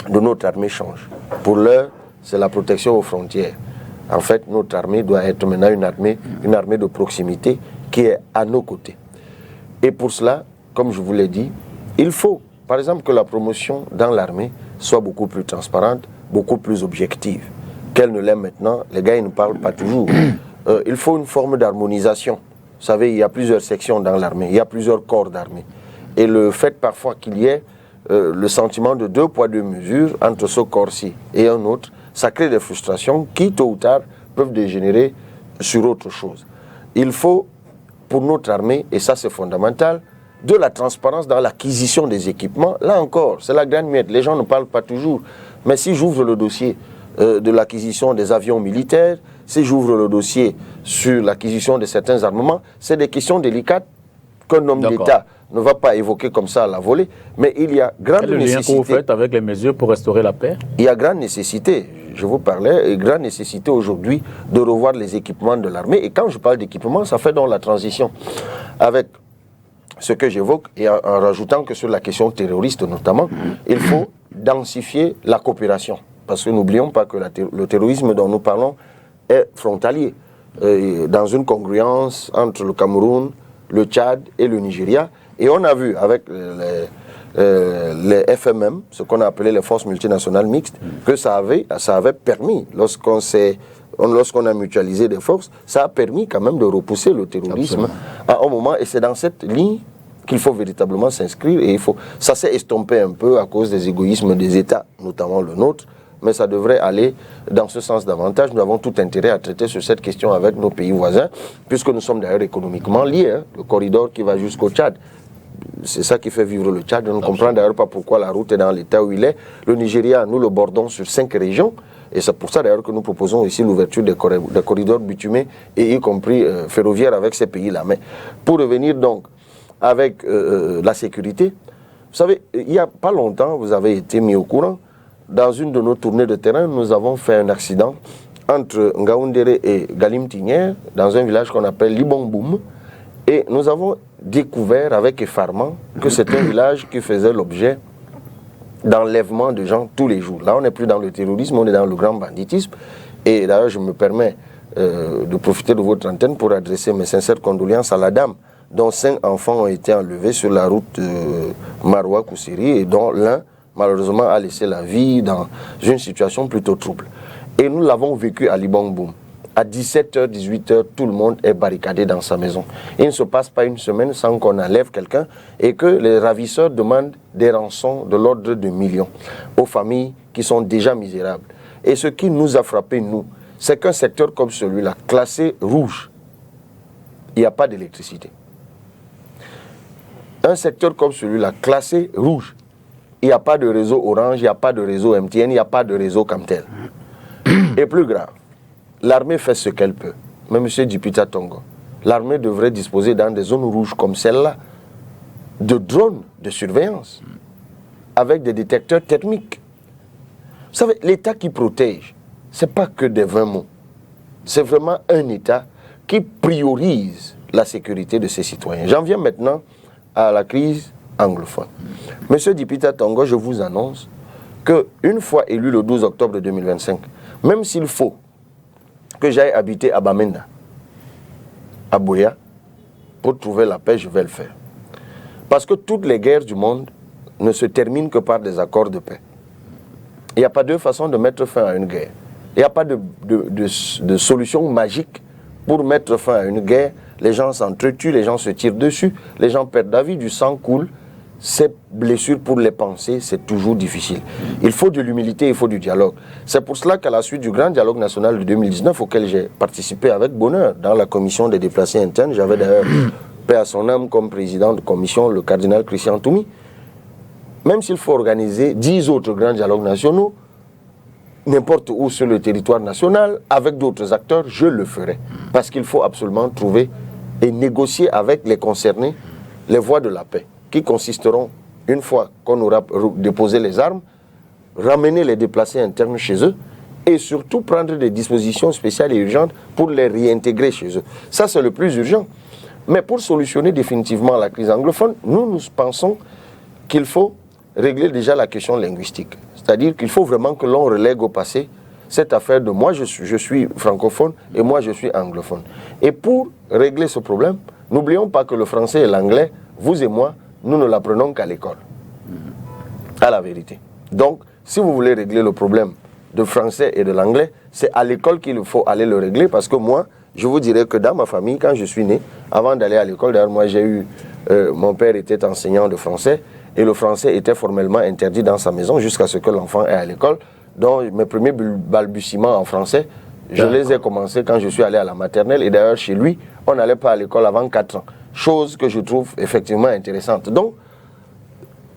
de notre armée change. Pour l'heure, c'est la protection aux frontières. En fait, notre armée doit être maintenant une armée de proximité qui est à nos côtés. Et pour cela, comme je vous l'ai dit, il faut, par exemple, que la promotion dans l'armée soit beaucoup plus transparente, beaucoup plus objective. Qu'elle ne l'est maintenant, les gars, ils ne parlent pas toujours. Il faut une forme d'harmonisation. Vous savez, il y a plusieurs sections dans l'armée, il y a plusieurs corps d'armée. Et le fait parfois qu'il y ait le sentiment de deux poids, deux mesures entre ce corps-ci et un autre, ça crée des frustrations qui, tôt ou tard, peuvent dégénérer sur autre chose. Il faut, pour notre armée, et ça c'est fondamental, de la transparence dans l'acquisition des équipements. Là encore, c'est la grande muette. Les gens ne parlent pas toujours. Mais si j'ouvre le dossier de l'acquisition des avions militaires, si j'ouvre le dossier sur l'acquisition de certains armements, c'est des questions délicates qu'un homme d'État ne va pas évoquer comme ça à la volée. Mais il y a grande nécessité... Quel est le lien que vous faites avec les mesures pour restaurer la paix? Il y a grande nécessité, je vous parlais, grande nécessité aujourd'hui de revoir les équipements de l'armée. Et quand je parle d'équipement, ça fait donc la transition avec ce que j'évoque, et en rajoutant que sur la question terroriste notamment, il faut densifier la coopération. Parce que n'oublions pas que le terrorisme dont nous parlons est frontalier, dans une congruence entre le Cameroun, le Tchad et le Nigeria. Et on a vu avec les FMM, ce qu'on a appelé les forces multinationales mixtes, que ça avait permis, lorsqu'on a mutualisé des forces, ça a permis quand même de repousser le terrorisme à un moment. Et c'est dans cette ligne qu'il faut véritablement s'inscrire. Et ça s'est estompé un peu à cause des égoïsmes des États, notamment le nôtre. Mais ça devrait aller dans ce sens davantage. Nous avons tout intérêt à traiter sur cette question avec nos pays voisins, puisque nous sommes d'ailleurs économiquement liés. Le corridor qui va jusqu'au Tchad, c'est ça qui fait vivre le Tchad. On ne comprend d'ailleurs pas pourquoi la route est dans l'état où il est. Le Nigeria, nous le bordons sur 5 régions. Et c'est pour ça d'ailleurs que nous proposons ici l'ouverture des corridors bitumés, et y compris ferroviaires avec ces pays-là. Mais pour revenir donc avec la sécurité, vous savez, il n'y a pas longtemps, vous avez été mis au courant, dans une de nos tournées de terrain, nous avons fait un accident entre Ngaoundéré et Galim-Tignière, dans un village qu'on appelle Libongboum. Et nous avons découvert avec effarement que c'est un village qui faisait l'objet d'enlèvement de gens tous les jours. Là, on n'est plus dans le terrorisme, on est dans le grand banditisme. Et d'ailleurs, je me permets de profiter de votre antenne pour adresser mes sincères condoléances à la dame, dont 5 enfants ont été enlevés sur la route Maroua-Koussiri, et dont l'un, malheureusement, a laissé la vie dans une situation plutôt trouble. Et nous l'avons vécu à Libongboum. À 17h, 18h, tout le monde est barricadé dans sa maison. Il ne se passe pas une semaine sans qu'on enlève quelqu'un et que les ravisseurs demandent des rançons de l'ordre de millions aux familles qui sont déjà misérables. Et ce qui nous a frappé, nous, c'est qu'un secteur comme celui-là, classé rouge, il n'y a pas d'électricité. Un secteur comme celui-là, classé rouge, il n'y a pas de réseau Orange, il n'y a pas de réseau MTN, il n'y a pas de réseau Camtel. Et plus grave, l'armée fait ce qu'elle peut. Mais M. Dipita Tongo, l'armée devrait disposer dans des zones rouges comme celle-là de drones de surveillance avec des détecteurs thermiques. Vous savez, l'État qui protège, ce n'est pas que des 20 mots. C'est vraiment un État qui priorise la sécurité de ses citoyens. J'en viens maintenant à la crise anglophone. Monsieur Dipita Tongo, je vous annonce qu'une fois élu le 12 octobre 2025, même s'il faut que j'aille habiter à Bamenda, à Boya, pour trouver la paix, je vais le faire. Parce que toutes les guerres du monde ne se terminent que par des accords de paix. Il n'y a pas deux façons de mettre fin à une guerre. Il n'y a pas de solution magique pour mettre fin à une guerre. Les gens s'entretuent, les gens se tirent dessus, les gens perdent la vie, du sang coule. Ces blessures, pour les penser, c'est toujours difficile. Il faut de l'humilité, il faut du dialogue. C'est pour cela qu'à la suite du grand dialogue national de 2019, auquel j'ai participé avec bonheur dans la commission des déplacés internes, j'avais d'ailleurs, paix à son âme, comme président de commission, le cardinal Christian Toumi. Même s'il faut organiser 10 autres grands dialogues nationaux, n'importe où sur le territoire national, avec d'autres acteurs, je le ferai. Parce qu'il faut absolument trouver et négocier avec les concernés les voies de la paix, qui consisteront, une fois qu'on aura déposé les armes, ramener les déplacés internes chez eux et surtout prendre des dispositions spéciales et urgentes pour les réintégrer chez eux. Ça, c'est le plus urgent. Mais pour solutionner définitivement la crise anglophone, nous pensons qu'il faut régler déjà la question linguistique. C'est-à-dire qu'il faut vraiment que l'on relègue au passé cette affaire de moi je suis francophone et moi je suis anglophone. Et pour régler ce problème, n'oublions pas que le français et l'anglais, vous et moi, nous ne l'apprenons qu'à l'école. À la vérité. Donc, si vous voulez régler le problème de français et de l'anglais, c'est à l'école qu'il faut aller le régler parce que moi, je vous dirais que dans ma famille, quand je suis né, avant d'aller à l'école, d'ailleurs moi j'ai eu, mon père était enseignant de français et le français était formellement interdit dans sa maison jusqu'à ce que l'enfant aille à l'école. Donc mes premiers balbutiements en français, je les ai commencés quand je suis allé à la maternelle et d'ailleurs chez lui, on n'allait pas à l'école avant 4 ans. Chose que je trouve effectivement intéressante. Donc,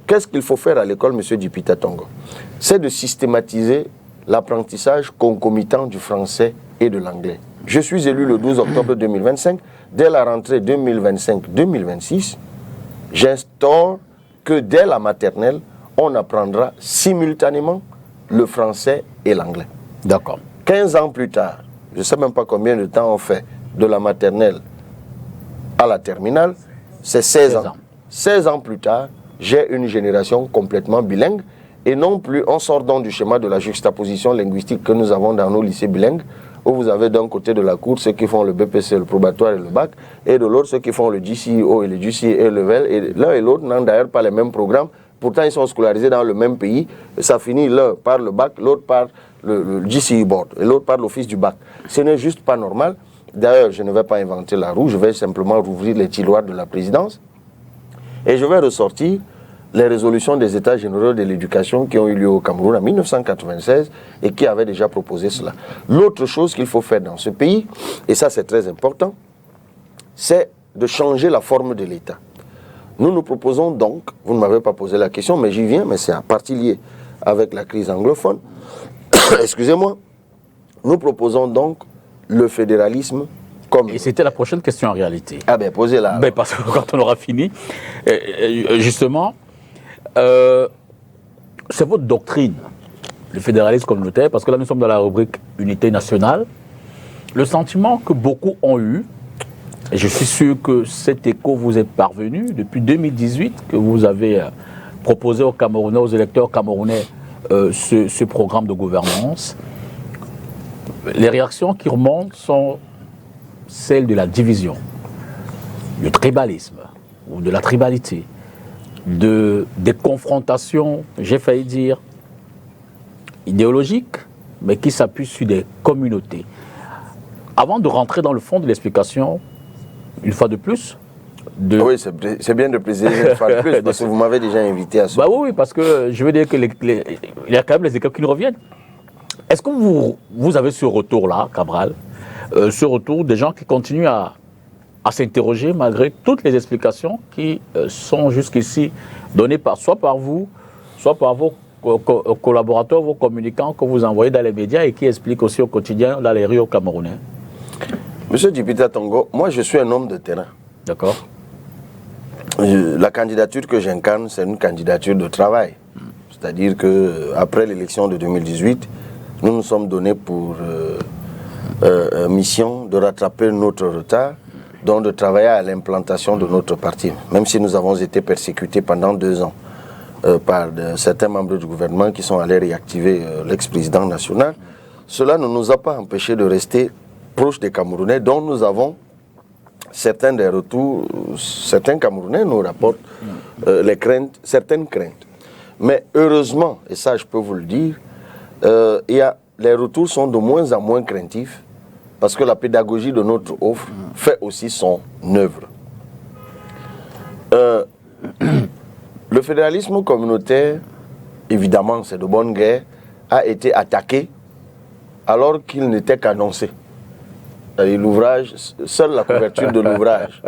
qu'est-ce qu'il faut faire à l'école, M. Dipita Tongo? C'est de systématiser l'apprentissage concomitant du français et de l'anglais. Je suis élu le 12 octobre 2025. Dès la rentrée 2025-2026, j'instaure que dès la maternelle, on apprendra simultanément le français et l'anglais. D'accord. 15 ans plus tard, je ne sais même pas combien de temps on fait de la maternelle à la terminale, c'est 16 ans. 16 ans plus tard, j'ai une génération complètement bilingue et non plus, on sort donc du schéma de la juxtaposition linguistique que nous avons dans nos lycées bilingues, où vous avez d'un côté de la cour ceux qui font le BPC, le probatoire et le bac, et de l'autre ceux qui font le GCEO et le GCE level, et l'un et l'autre n'ont d'ailleurs pas les mêmes programmes, pourtant ils sont scolarisés dans le même pays, ça finit l'un par le bac, l'autre par le GCE board, et l'autre par l'office du bac. Ce n'est juste pas normal. D'ailleurs, je ne vais pas inventer la roue, je vais simplement rouvrir les tiroirs de la présidence, et je vais ressortir les résolutions des États généraux de l'éducation qui ont eu lieu au Cameroun en 1996 et qui avaient déjà proposé cela. L'autre chose qu'il faut faire dans ce pays, et ça c'est très important, c'est de changer la forme de l'État. Nous nous proposons donc, vous ne m'avez pas posé la question, mais j'y viens, mais c'est en partie lié avec la crise anglophone, excusez-moi, nous proposons donc le fédéralisme comme... Et c'était la prochaine question en réalité. Ah ben posez-la. Ben, parce que quand on aura fini, justement, c'est votre doctrine, le fédéralisme communautaire, parce que là nous sommes dans la rubrique unité nationale. Le sentiment que beaucoup ont eu, et je suis sûr que cet écho vous est parvenu depuis 2018, que vous avez proposé aux Camerounais, aux électeurs camerounais, ce programme de gouvernance. Les réactions qui remontent sont celles de la division, du tribalisme ou de la tribalité, des confrontations, j'ai failli dire, idéologiques, mais qui s'appuient sur des communautés. Avant de rentrer dans le fond de l'explication, une fois de plus, Oui, c'est bien de préciser une fois de plus, parce que vous m'avez déjà invité à ce... Bah oui, parce que je veux dire qu'il y a quand même les équipes qui nous reviennent. Est-ce que vous avez ce retour-là, Cabral, ce retour des gens qui continuent à s'interroger malgré toutes les explications qui sont jusqu'ici données soit par vous, soit par vos collaborateurs, vos communicants que vous envoyez dans les médias et qui expliquent aussi au quotidien dans les rues au Camerounais? Monsieur Dipita Tongo, moi je suis un homme de terrain. D'accord. La candidature que j'incarne, c'est une candidature de travail. C'est-à-dire qu'après l'élection de 2018, nous nous sommes donnés pour mission de rattraper notre retard, donc de travailler à l'implantation de notre parti. Même si nous avons été persécutés pendant 2 ans par certains membres du gouvernement qui sont allés réactiver l'ex-président national, cela ne nous a pas empêchés de rester proches des Camerounais, dont nous avons certains des retours, certains Camerounais nous rapportent certaines craintes. Mais heureusement, et ça je peux vous le dire, les retours sont de moins en moins craintifs parce que la pédagogie de notre offre fait aussi son œuvre. Le fédéralisme communautaire, évidemment c'est de bonne guerre, a été attaqué alors qu'il n'était qu'annoncé. L'ouvrage, seule la couverture de l'ouvrage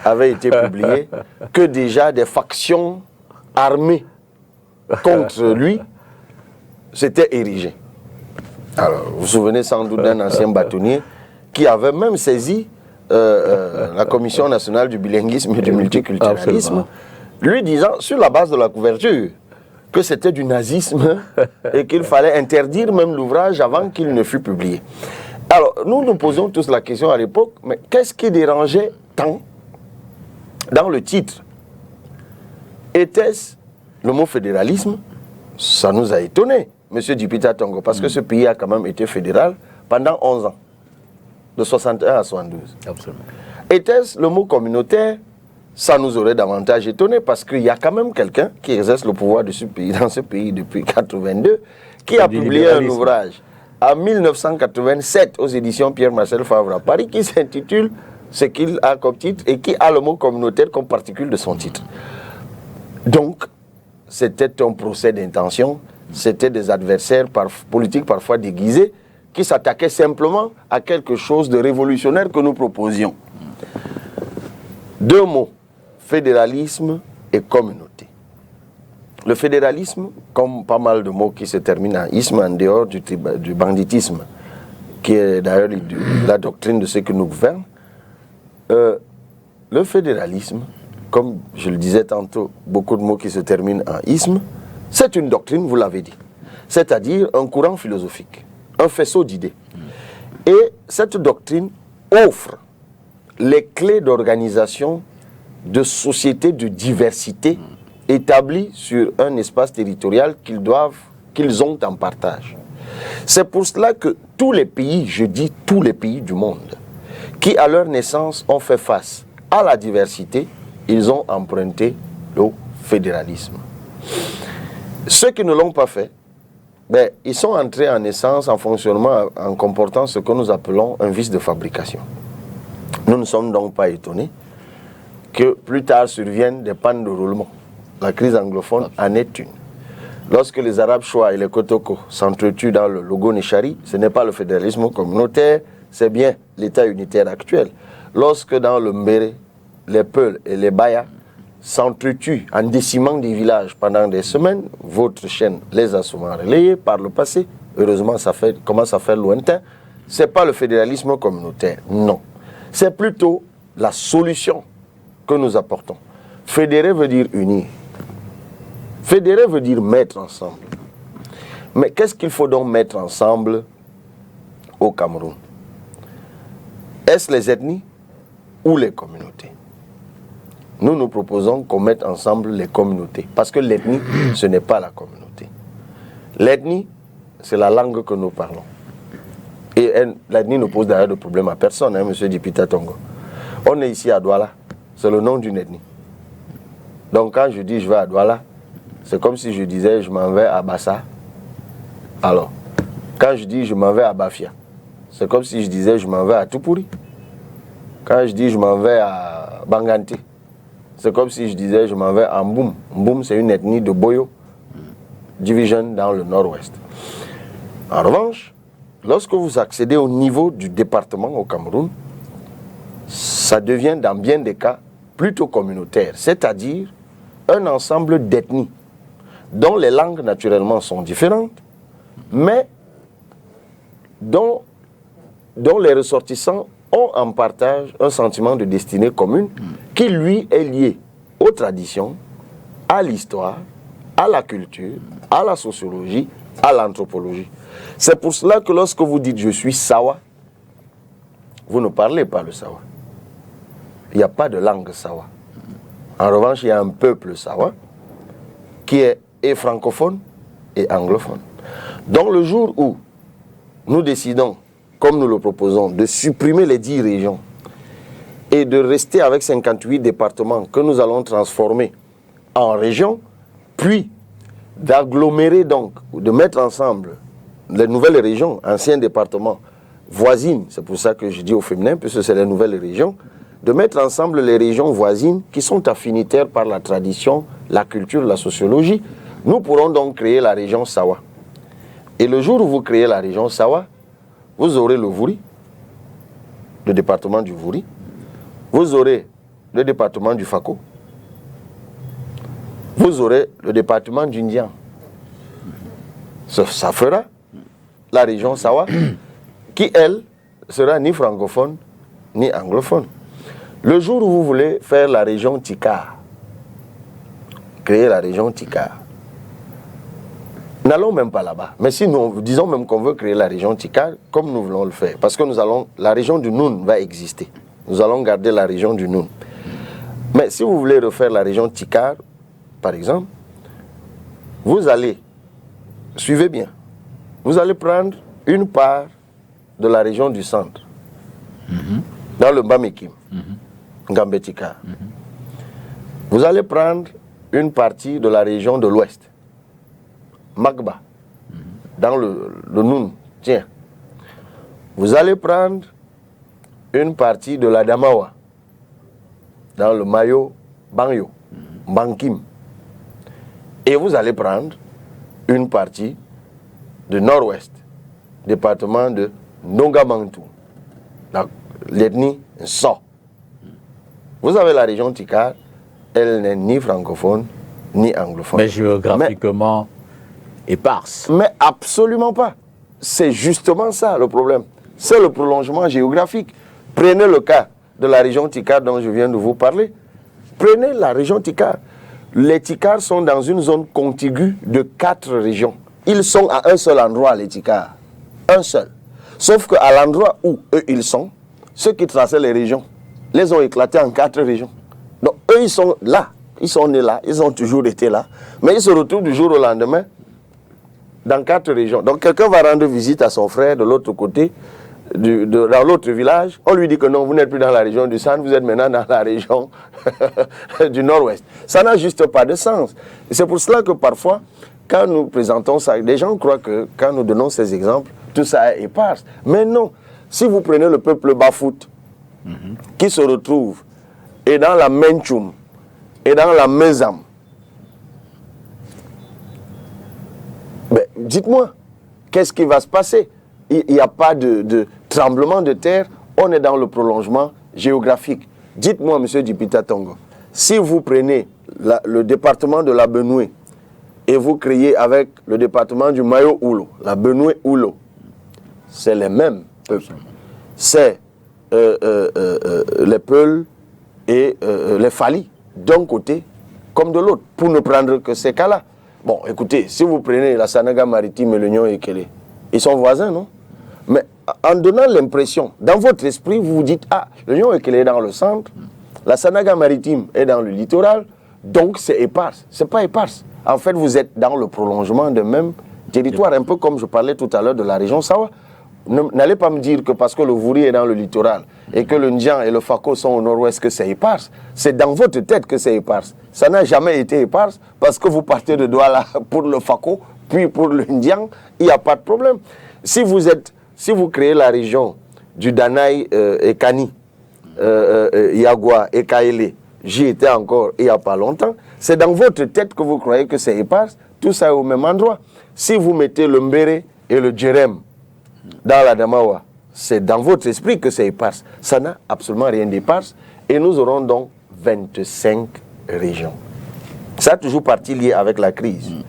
avait été publiée, que déjà des factions armées contre lui s'étaient érigées. Alors, vous vous souvenez sans doute d'un ancien bâtonnier qui avait même saisi la Commission nationale du bilinguisme et du multiculturalisme, lui disant, sur la base de la couverture, que c'était du nazisme et qu'il fallait interdire même l'ouvrage avant qu'il ne fût publié. Alors, nous nous posons tous la question à l'époque, mais qu'est-ce qui dérangeait tant dans le titre? Était-ce le mot fédéralisme? Ça nous a étonnés, M. Dipita Tongo, parce que ce pays a quand même été fédéral pendant 11 ans, de 61 à 72. Absolument. Était-ce le mot communautaire? Ça nous aurait davantage étonné, parce qu'il y a quand même quelqu'un qui exerce le pouvoir de ce pays, dans ce pays depuis 82, qui a publié un ouvrage en 1987 aux éditions Pierre-Marcel Favre à Paris qui s'intitule ce qu'il a comme titre et qui a le mot communautaire comme particule de son titre. Donc, c'était un procès d'intention, c'était des adversaires politiques parfois déguisés qui s'attaquaient simplement à quelque chose de révolutionnaire que nous proposions. 2 mots, fédéralisme et communauté. Le fédéralisme, comme pas mal de mots qui se terminent en isme, en dehors du banditisme, qui est d'ailleurs la doctrine de ceux qui nous gouvernent, le fédéralisme, comme je le disais tantôt, beaucoup de mots qui se terminent en isme, c'est une doctrine, vous l'avez dit, c'est-à-dire un courant philosophique, un faisceau d'idées. Et cette doctrine offre les clés d'organisation de sociétés de diversité établis sur un espace territorial qu'ils ont en partage. C'est pour cela que tous les pays, je dis tous les pays du monde, qui à leur naissance ont fait face à la diversité, ils ont emprunté le fédéralisme. Ceux qui ne l'ont pas fait, ils sont entrés en naissance, en fonctionnement, en comportant ce que nous appelons un vice de fabrication. Nous ne sommes donc pas étonnés que plus tard surviennent des pannes de roulement. La crise anglophone en est une. Lorsque les Arabes Choua et les Kotoko s'entretuent dans le logo Nechari, ce n'est pas le fédéralisme communautaire, c'est bien l'État unitaire actuel. Lorsque dans le Mbéré, les Peuls et les Baya s'entretuent en décimant des villages pendant des semaines, votre chaîne les a souvent relayés par le passé. Heureusement, ça commence à faire lointain. Ce n'est pas le fédéralisme communautaire, non. C'est plutôt la solution que nous apportons. Fédérer veut dire unir. Fédérer veut dire mettre ensemble. Mais qu'est-ce qu'il faut donc mettre ensemble au Cameroun? Est-ce les ethnies ou les communautés? Nous, nous proposons qu'on mette ensemble les communautés. Parce que l'ethnie, ce n'est pas la communauté. L'ethnie, c'est la langue que nous parlons. Et l'ethnie ne pose d'ailleurs de problème à personne, hein, M. Dipita Tongo. On est ici à Douala, c'est le nom d'une ethnie. Donc quand je dis je vais à Douala, c'est comme si je disais je m'en vais à Bassa. Alors, quand je dis je m'en vais à Bafia, c'est comme si je disais je m'en vais à Tupuri. Quand je dis je m'en vais à Banganté, c'est comme si je disais je m'en vais à Mboum. Mboum, c'est une ethnie de Boyo Division dans le nord-ouest. En revanche, lorsque vous accédez au niveau du département au Cameroun, ça devient dans bien des cas plutôt communautaire, c'est-à-dire un ensemble d'ethnies dont les langues naturellement sont différentes, mais dont les ressortissants ont en partage un sentiment de destinée commune qui, lui, est lié aux traditions, à l'histoire, à la culture, à la sociologie, à l'anthropologie. C'est pour cela que lorsque vous dites « je suis Sawa », vous ne parlez pas le Sawa. Il n'y a pas de langue Sawa. En revanche, il y a un peuple Sawa qui est francophone et anglophone. Donc le jour où nous décidons, comme nous le proposons, de supprimer les 10 régions et de rester avec 58 départements que nous allons transformer en régions, puis d'agglomérer donc, de mettre ensemble les nouvelles régions, anciens départements, voisines, c'est pour ça que je dis au féminin, puisque c'est les nouvelles régions, de mettre ensemble les régions voisines qui sont affinitaires par la tradition, la culture, la sociologie. Nous pourrons donc créer la région Sawa. Et le jour où vous créez la région Sawa, vous aurez le Vouri, le département du Vouri, vous aurez le département du Fako, vous aurez le département du Ndian. Ça fera la région Sawa, qui, elle, sera ni francophone, ni anglophone. Le jour où vous voulez faire la région Tikar, créer la région Tikar, n'allons même pas là-bas. Mais si nous disons même qu'on veut créer la région Tikar, comme nous voulons le faire, parce que la région du Noun va exister. Nous allons garder la région du Noun. Mais si vous voulez refaire la région Tikar, par exemple, vous allez, suivez bien, vous allez prendre une part de la région du centre, dans le Bamikim, Gambetika. Vous allez prendre une partie de la région de l'ouest, Magba, dans le Noun. Tiens, vous allez prendre une partie de la Damawa, dans le Mayo, Bangyo, Bankim. Et vous allez prendre une partie du nord-ouest, département de Nongamantou, l'ethnie So. Vous avez la région Tikar, elle n'est ni francophone, ni anglophone. Mais géographiquement éparse. Mais absolument pas. C'est justement ça le problème. C'est le prolongement géographique. Prenez le cas de la région Tikar dont je viens de vous parler. Prenez la région Tikar. Les Tikars sont dans une zone contiguë de 4 régions. Ils sont à un seul endroit, les Tikars. Un seul. Sauf qu'à l'endroit où eux, ils sont, ceux qui traçaient les régions, les ont éclatés en 4 régions. Donc eux, ils sont là. Ils sont nés là. Ils ont toujours été là. Mais ils se retrouvent du jour au lendemain dans 4 régions. Donc quelqu'un va rendre visite à son frère de l'autre côté, dans l'autre village. On lui dit que non, vous n'êtes plus dans la région du centre, vous êtes maintenant dans la région du nord-ouest. Ça n'a juste pas de sens. Et c'est pour cela que parfois, quand nous présentons ça, les gens croient que quand nous donnons ces exemples, tout ça est éparse. Mais non. Si vous prenez le peuple Bafout, qui se retrouve et dans la Menchoum, et dans la Mezam, ben, dites-moi, qu'est-ce qui va se passer? Il n'y a pas de tremblement de terre, on est dans le prolongement géographique. Dites-moi, M. Dipita Tongo, si vous prenez le département de la Benoué et vous créez avec le département du Mayo-Oulo, la Benoué-Oulo, c'est les mêmes peuples. C'est les Peuls et les Fali, d'un côté comme de l'autre, pour ne prendre que ces cas-là. Bon, écoutez, si vous prenez la Sanaga maritime et l'Union Ekele, ils sont voisins, non? Mais en donnant l'impression, dans votre esprit, vous vous dites, ah, l'Union Ekele est dans le centre, la Sanaga maritime est dans le littoral, donc c'est éparse. Ce n'est pas éparse. En fait, vous êtes dans le prolongement de même territoire, un peu comme je parlais tout à l'heure de la région Sawa. N'allez pas me dire que parce que le Vouri est dans le littoral et que le Ndian et le Fako sont au nord-ouest que c'est éparse. C'est dans votre tête que c'est éparse. Ça n'a jamais été éparse parce que vous partez de Douala pour le Fako, puis pour le Ndian, il n'y a pas de problème. Si vous créez la région du Danaï et Kani, Yagua et Kaele, j'y étais encore il n'y a pas longtemps, c'est dans votre tête que vous croyez que c'est éparse, tout ça est au même endroit. Si vous mettez le Mbere et le Djerem dans la Damawa, c'est dans votre esprit que c'est éparse. Ça n'a absolument rien d'éparse. Et nous aurons donc 25 régions. Ça a toujours parti lié avec la crise.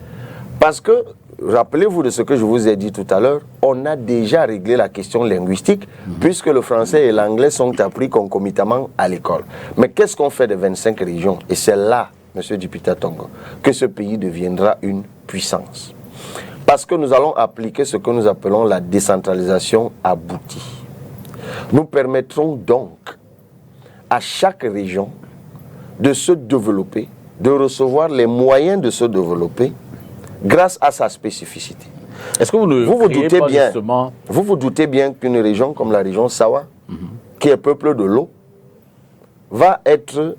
Parce que, rappelez-vous de ce que je vous ai dit tout à l'heure, on a déjà réglé la question linguistique, puisque le français et l'anglais sont appris concomitamment à l'école. Mais qu'est-ce qu'on fait des 25 régions? Et c'est là, M. Dipita Tongo, que ce pays deviendra une puissance. Parce que nous allons appliquer ce que nous appelons la décentralisation aboutie. Nous permettrons donc à chaque région de se développer, de recevoir les moyens de se développer grâce à sa spécificité. Est-ce que vous vous doutez bien qu'une région comme la région Sawa, qui est peuplée de l'eau, va être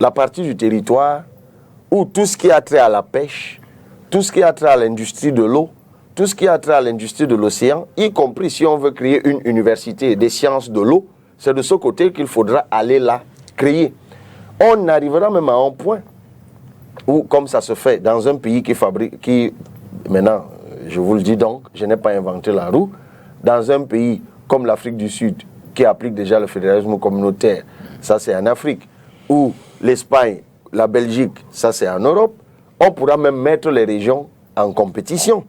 la partie du territoire où tout ce qui a trait à la pêche, tout ce qui a trait à l'industrie de l'eau, tout ce qui a trait à l'industrie de l'océan, y compris si on veut créer une université des sciences de l'eau, c'est de ce côté qu'il faudra aller là créer. On arrivera même à un point où, comme ça se fait dans un pays qui maintenant, je vous le dis donc, je n'ai pas inventé la roue, dans un pays comme l'Afrique du Sud, qui applique déjà le fédéralisme communautaire, ça c'est en Afrique, ou l'Espagne, la Belgique, ça c'est en Europe, on pourra même mettre les régions en compétition.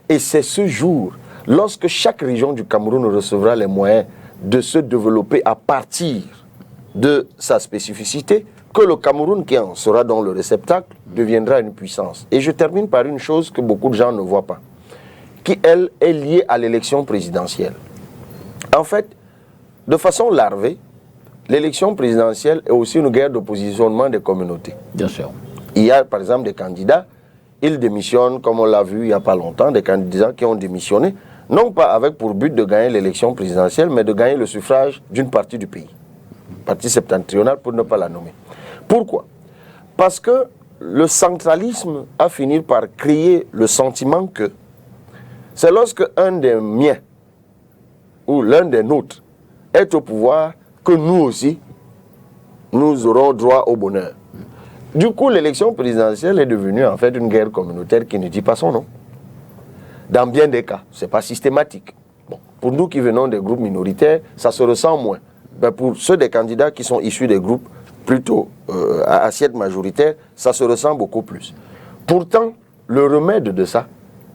Et c'est ce jour, lorsque chaque région du Cameroun recevra les moyens de se développer à partir de sa spécificité, que le Cameroun, qui en sera dans le réceptacle, deviendra une puissance. Et je termine par une chose que beaucoup de gens ne voient pas, qui, elle, est liée à l'élection présidentielle. En fait, de façon larvée, l'élection présidentielle est aussi une guerre de positionnement des communautés. Bien sûr. Il y a, par exemple, des candidats, ils démissionnent, comme on l'a vu il n'y a pas longtemps, des candidats qui ont démissionné, non pas avec pour but de gagner l'élection présidentielle, mais de gagner le suffrage d'une partie du pays. Partie septentrionale, pour ne pas la nommer. Pourquoi? Parce que le centralisme a fini par créer le sentiment que c'est lorsque un des miens ou l'un des nôtres est au pouvoir que nous aussi, nous aurons droit au bonheur. Du coup, l'élection présidentielle est devenue en fait une guerre communautaire qui ne dit pas son nom. Dans bien des cas, ce n'est pas systématique. Bon, pour nous qui venons des groupes minoritaires, ça se ressent moins. Ben pour ceux des candidats qui sont issus des groupes plutôt à assiette majoritaire, ça se ressent beaucoup plus. Pourtant, le remède de ça,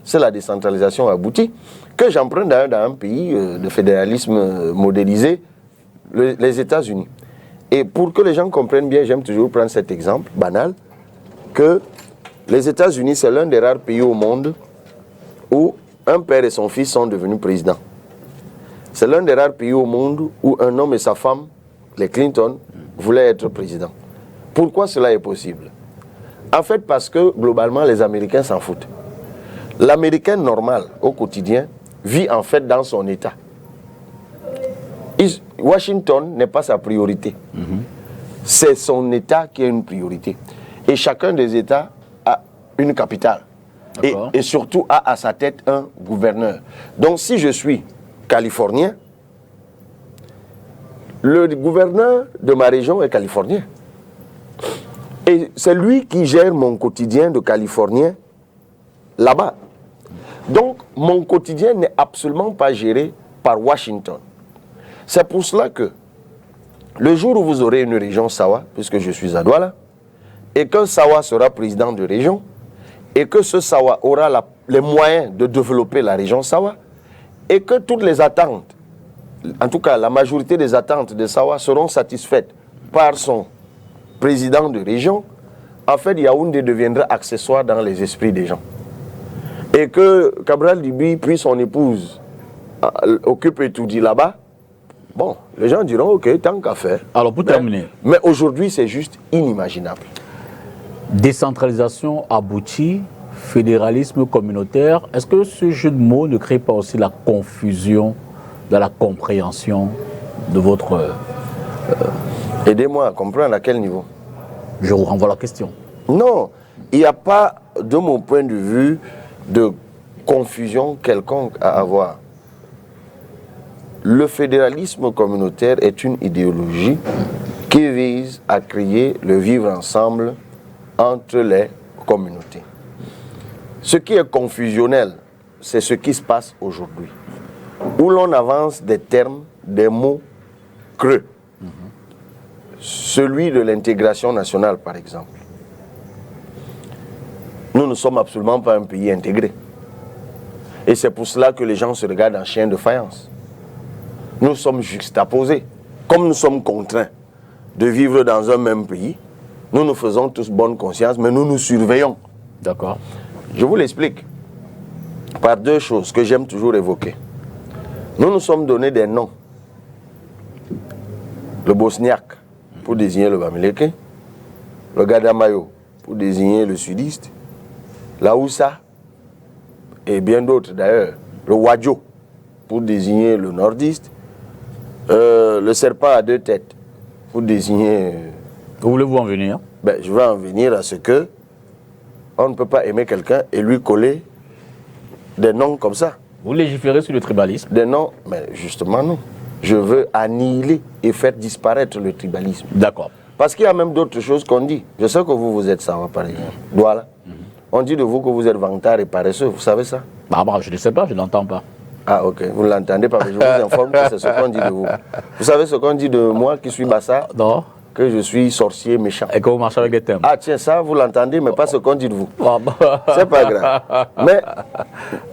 c'est la décentralisation aboutie, que j'emprunte d'ailleurs dans un pays de fédéralisme modélisé, les États-Unis. Et pour que les gens comprennent bien, j'aime toujours prendre cet exemple banal, que les États-Unis, c'est l'un des rares pays au monde où un père et son fils sont devenus présidents. C'est l'un des rares pays au monde où un homme et sa femme, les Clinton, voulaient être présidents. Pourquoi cela est possible? En fait, parce que globalement, les Américains s'en foutent. L'Américain normal, au quotidien, vit en fait dans son État. Washington n'est pas sa priorité. C'est son État qui est une priorité. Et chacun des États a une capitale. Et surtout a à sa tête un gouverneur. Donc si je suis californien, le gouverneur de ma région est californien. Et c'est lui qui gère mon quotidien de californien là-bas. Donc mon quotidien n'est absolument pas géré par Washington. C'est pour cela que le jour où vous aurez une région Sawa, puisque je suis à Douala, et que Sawa sera président de région, et que ce Sawa aura les moyens de développer la région Sawa, et que toutes les attentes, en tout cas la majorité des attentes de Sawa seront satisfaites par son président de région, en fait Yaoundé deviendra accessoire dans les esprits des gens. Et que Cabral Dibi puis son épouse occupe et tout dit là-bas, bon, les gens diront ok, tant qu'à faire. Alors pour terminer. Mais aujourd'hui c'est juste inimaginable. Décentralisation aboutie, fédéralisme communautaire, est-ce que ce jeu de mots ne crée pas aussi la confusion dans la compréhension de votre... Aidez-moi à comprendre à quel niveau? Je vous renvoie la question. Non, il n'y a pas, de mon point de vue, de confusion quelconque à avoir. Le fédéralisme communautaire est une idéologie qui vise à créer le vivre ensemble entre les communautés. Ce qui est confusionnel, c'est ce qui se passe aujourd'hui, où l'on avance des termes, des mots creux. Celui de l'intégration nationale, par exemple. Nous nous ne sommes absolument pas un pays intégré. Et c'est pour cela que les gens se regardent en chien de faïence. Nous sommes juxtaposés. Comme nous sommes contraints de vivre dans un même pays, nous nous faisons tous bonne conscience, mais nous nous surveillons. D'accord. Je vous l'explique par deux choses que j'aime toujours évoquer. Nous nous sommes donné des noms. Le bosniaque pour désigner le Bamileke, le Gadamayo pour désigner le sudiste, la Houssa et bien d'autres d'ailleurs, le Wadjo pour désigner le nordiste, le serpent à deux têtes pour désigner... Où voulez-vous en venir? Ben, je veux en venir à ce que on ne peut pas aimer quelqu'un et lui coller des noms comme ça. Vous légiférez sur le tribalisme? Des noms, mais justement non. Je veux annihiler et faire disparaître le tribalisme. D'accord. Parce qu'il y a même d'autres choses qu'on dit. Je sais que vous êtes savant par exemple. Voilà. On dit de vous que vous êtes vantard et paresseux. Vous savez ça? Bah, je ne sais pas, je ne l'entends pas. Ah ok, vous ne l'entendez pas, mais je vous informe que c'est ce qu'on dit de vous. Vous savez ce qu'on dit de moi qui suis Bassa? Non. Que je suis sorcier méchant. Et que vous marchez avec des thèmes. Ah tiens, ça vous l'entendez, mais pas ce qu'on dit de vous. Ah, bah. C'est pas grave. Mais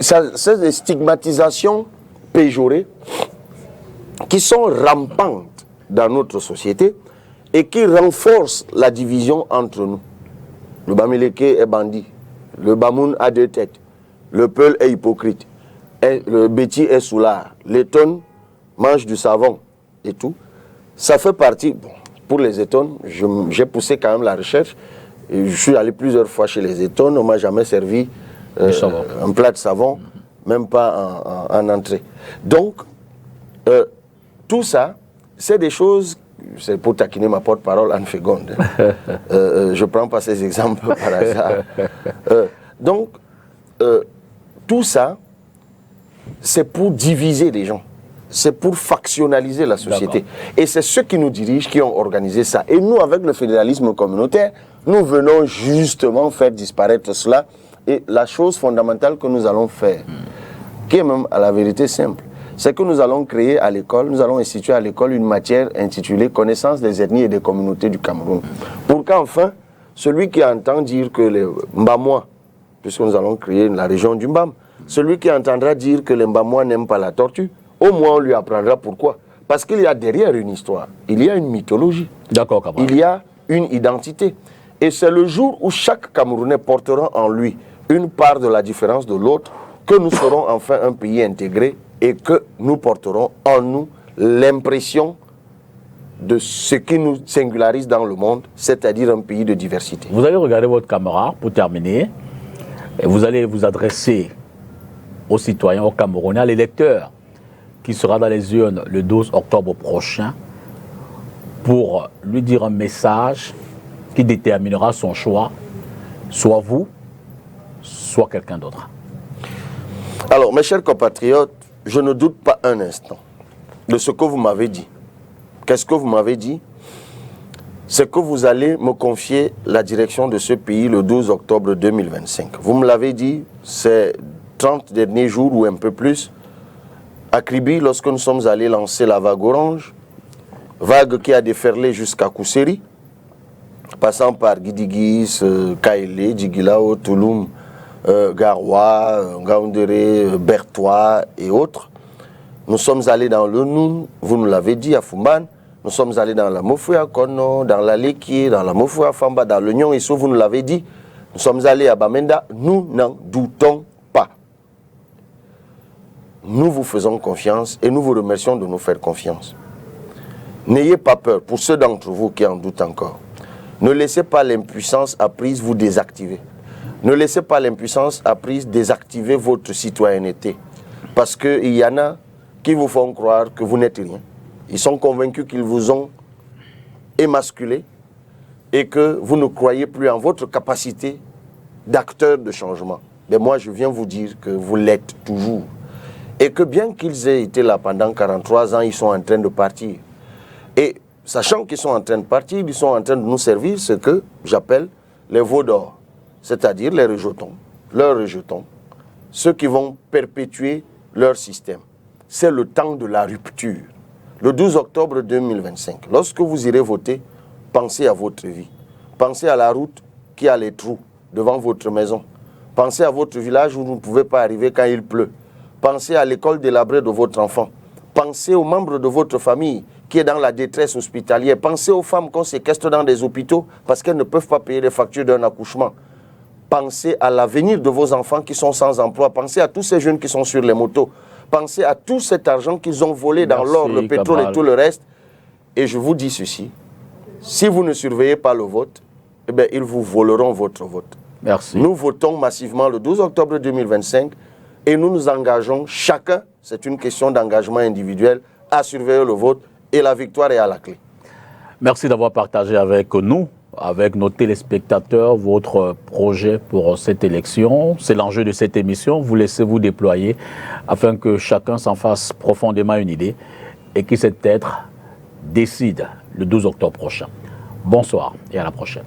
c'est des stigmatisations péjorées qui sont rampantes dans notre société et qui renforcent la division entre nous. Le Bamileke est bandit, le Bamoun a deux têtes, le Peul est hypocrite, et le Béti est soulard, l'Étonne mange du savon et tout. Ça fait partie... Bon, pour les Étonnes, j'ai poussé quand même la recherche. Et je suis allé plusieurs fois chez les Étonnes. On ne m'a jamais servi un plat de savon, même pas en entrée. Donc, tout ça, c'est des choses... C'est pour taquiner ma porte-parole Anne Fégonde. Je ne prends pas ces exemples par hasard. Donc, tout ça, c'est pour diviser les gens. C'est pour factionnaliser la société. Et c'est ceux qui nous dirigent qui ont organisé ça. Et nous, avec le fédéralisme communautaire, nous venons justement faire disparaître cela. Et la chose fondamentale que nous allons faire, qui est même à la vérité simple, c'est que nous allons créer à l'école, nous allons instituer à l'école une matière intitulée « Connaissance des ethnies et des communautés du Cameroun ». Pour qu'enfin, celui qui entend dire que les Mbamois, puisque nous allons créer la région du Mbam, celui qui entendra dire que les Mbamois n'aiment pas la tortue, au moins on lui apprendra pourquoi. Parce qu'il y a derrière une histoire, il y a une mythologie, il y a une identité. Et c'est le jour où chaque Camerounais portera en lui une part de la différence de l'autre que nous serons enfin un pays intégré et que nous porterons en nous l'impression de ce qui nous singularise dans le monde, c'est-à-dire un pays de diversité. Vous allez regarder votre caméra pour terminer et vous allez vous adresser aux citoyens, aux Camerounais, à l'électeur qui sera dans les urnes le 12 octobre prochain pour lui dire un message qui déterminera son choix, soit vous, soit quelqu'un d'autre. Alors, mes chers compatriotes, je ne doute pas un instant de ce que vous m'avez dit. Qu'est-ce que vous m'avez dit? C'est que vous allez me confier la direction de ce pays le 12 octobre 2025. Vous me l'avez dit, c'est 30 derniers jours ou un peu plus. À Kribi, lorsque nous sommes allés lancer la vague orange, vague qui a déferlé jusqu'à Kousseri, passant par Guidigis, Kaélé, Djigilao, Touloum, Garoua, Ngaoundéré, Bertois et autres. Nous sommes allés dans le Noun, vous nous l'avez dit, à Fumban. Nous sommes allés dans la Mofouya Kono, dans la Leki, dans la Mofouya Famba, dans le Nyon Issou, vous nous l'avez dit. Nous sommes allés à Bamenda, nous n'en doutons pas. Nous vous faisons confiance et nous vous remercions de nous faire confiance. N'ayez pas peur, pour ceux d'entre vous qui en doutent encore. Ne laissez pas l'impuissance apprise vous désactiver. Ne laissez pas l'impuissance apprise désactiver votre citoyenneté. Parce qu'il y en a qui vous font croire que vous n'êtes rien. Ils sont convaincus qu'ils vous ont émasculé et que vous ne croyez plus en votre capacité d'acteur de changement. Mais moi, je viens vous dire que vous l'êtes toujours. Et que bien qu'ils aient été là pendant 43 ans, ils sont en train de partir. Et sachant qu'ils sont en train de partir, ils sont en train de nous servir ce que j'appelle les veaux d'or, c'est-à-dire les rejetons, leurs rejetons, ceux qui vont perpétuer leur système. C'est le temps de la rupture. Le 12 octobre 2025, lorsque vous irez voter, pensez à votre vie. Pensez à la route qui a les trous devant votre maison. Pensez à votre village où vous ne pouvez pas arriver quand il pleut. Pensez à l'école délabrée de votre enfant. Pensez aux membres de votre famille qui est dans la détresse hospitalière. Pensez aux femmes qu'on séquestre dans des hôpitaux parce qu'elles ne peuvent pas payer les factures d'un accouchement. Pensez à l'avenir de vos enfants qui sont sans emploi. Pensez à tous ces jeunes qui sont sur les motos. Pensez à tout cet argent qu'ils ont volé dans l'or, le pétrole et tout le reste. Et je vous dis ceci, si vous ne surveillez pas le vote, eh bien, ils vous voleront votre vote. Merci. Nous votons massivement le 12 octobre 2025 et nous nous engageons chacun, c'est une question d'engagement individuel, à surveiller le vote et la victoire est à la clé. Merci d'avoir partagé avec nous, avec nos téléspectateurs, votre projet pour cette élection. C'est l'enjeu de cette émission. Vous laissez-vous déployer afin que chacun s'en fasse profondément une idée et que cet être décide le 12 octobre prochain. Bonsoir et à la prochaine.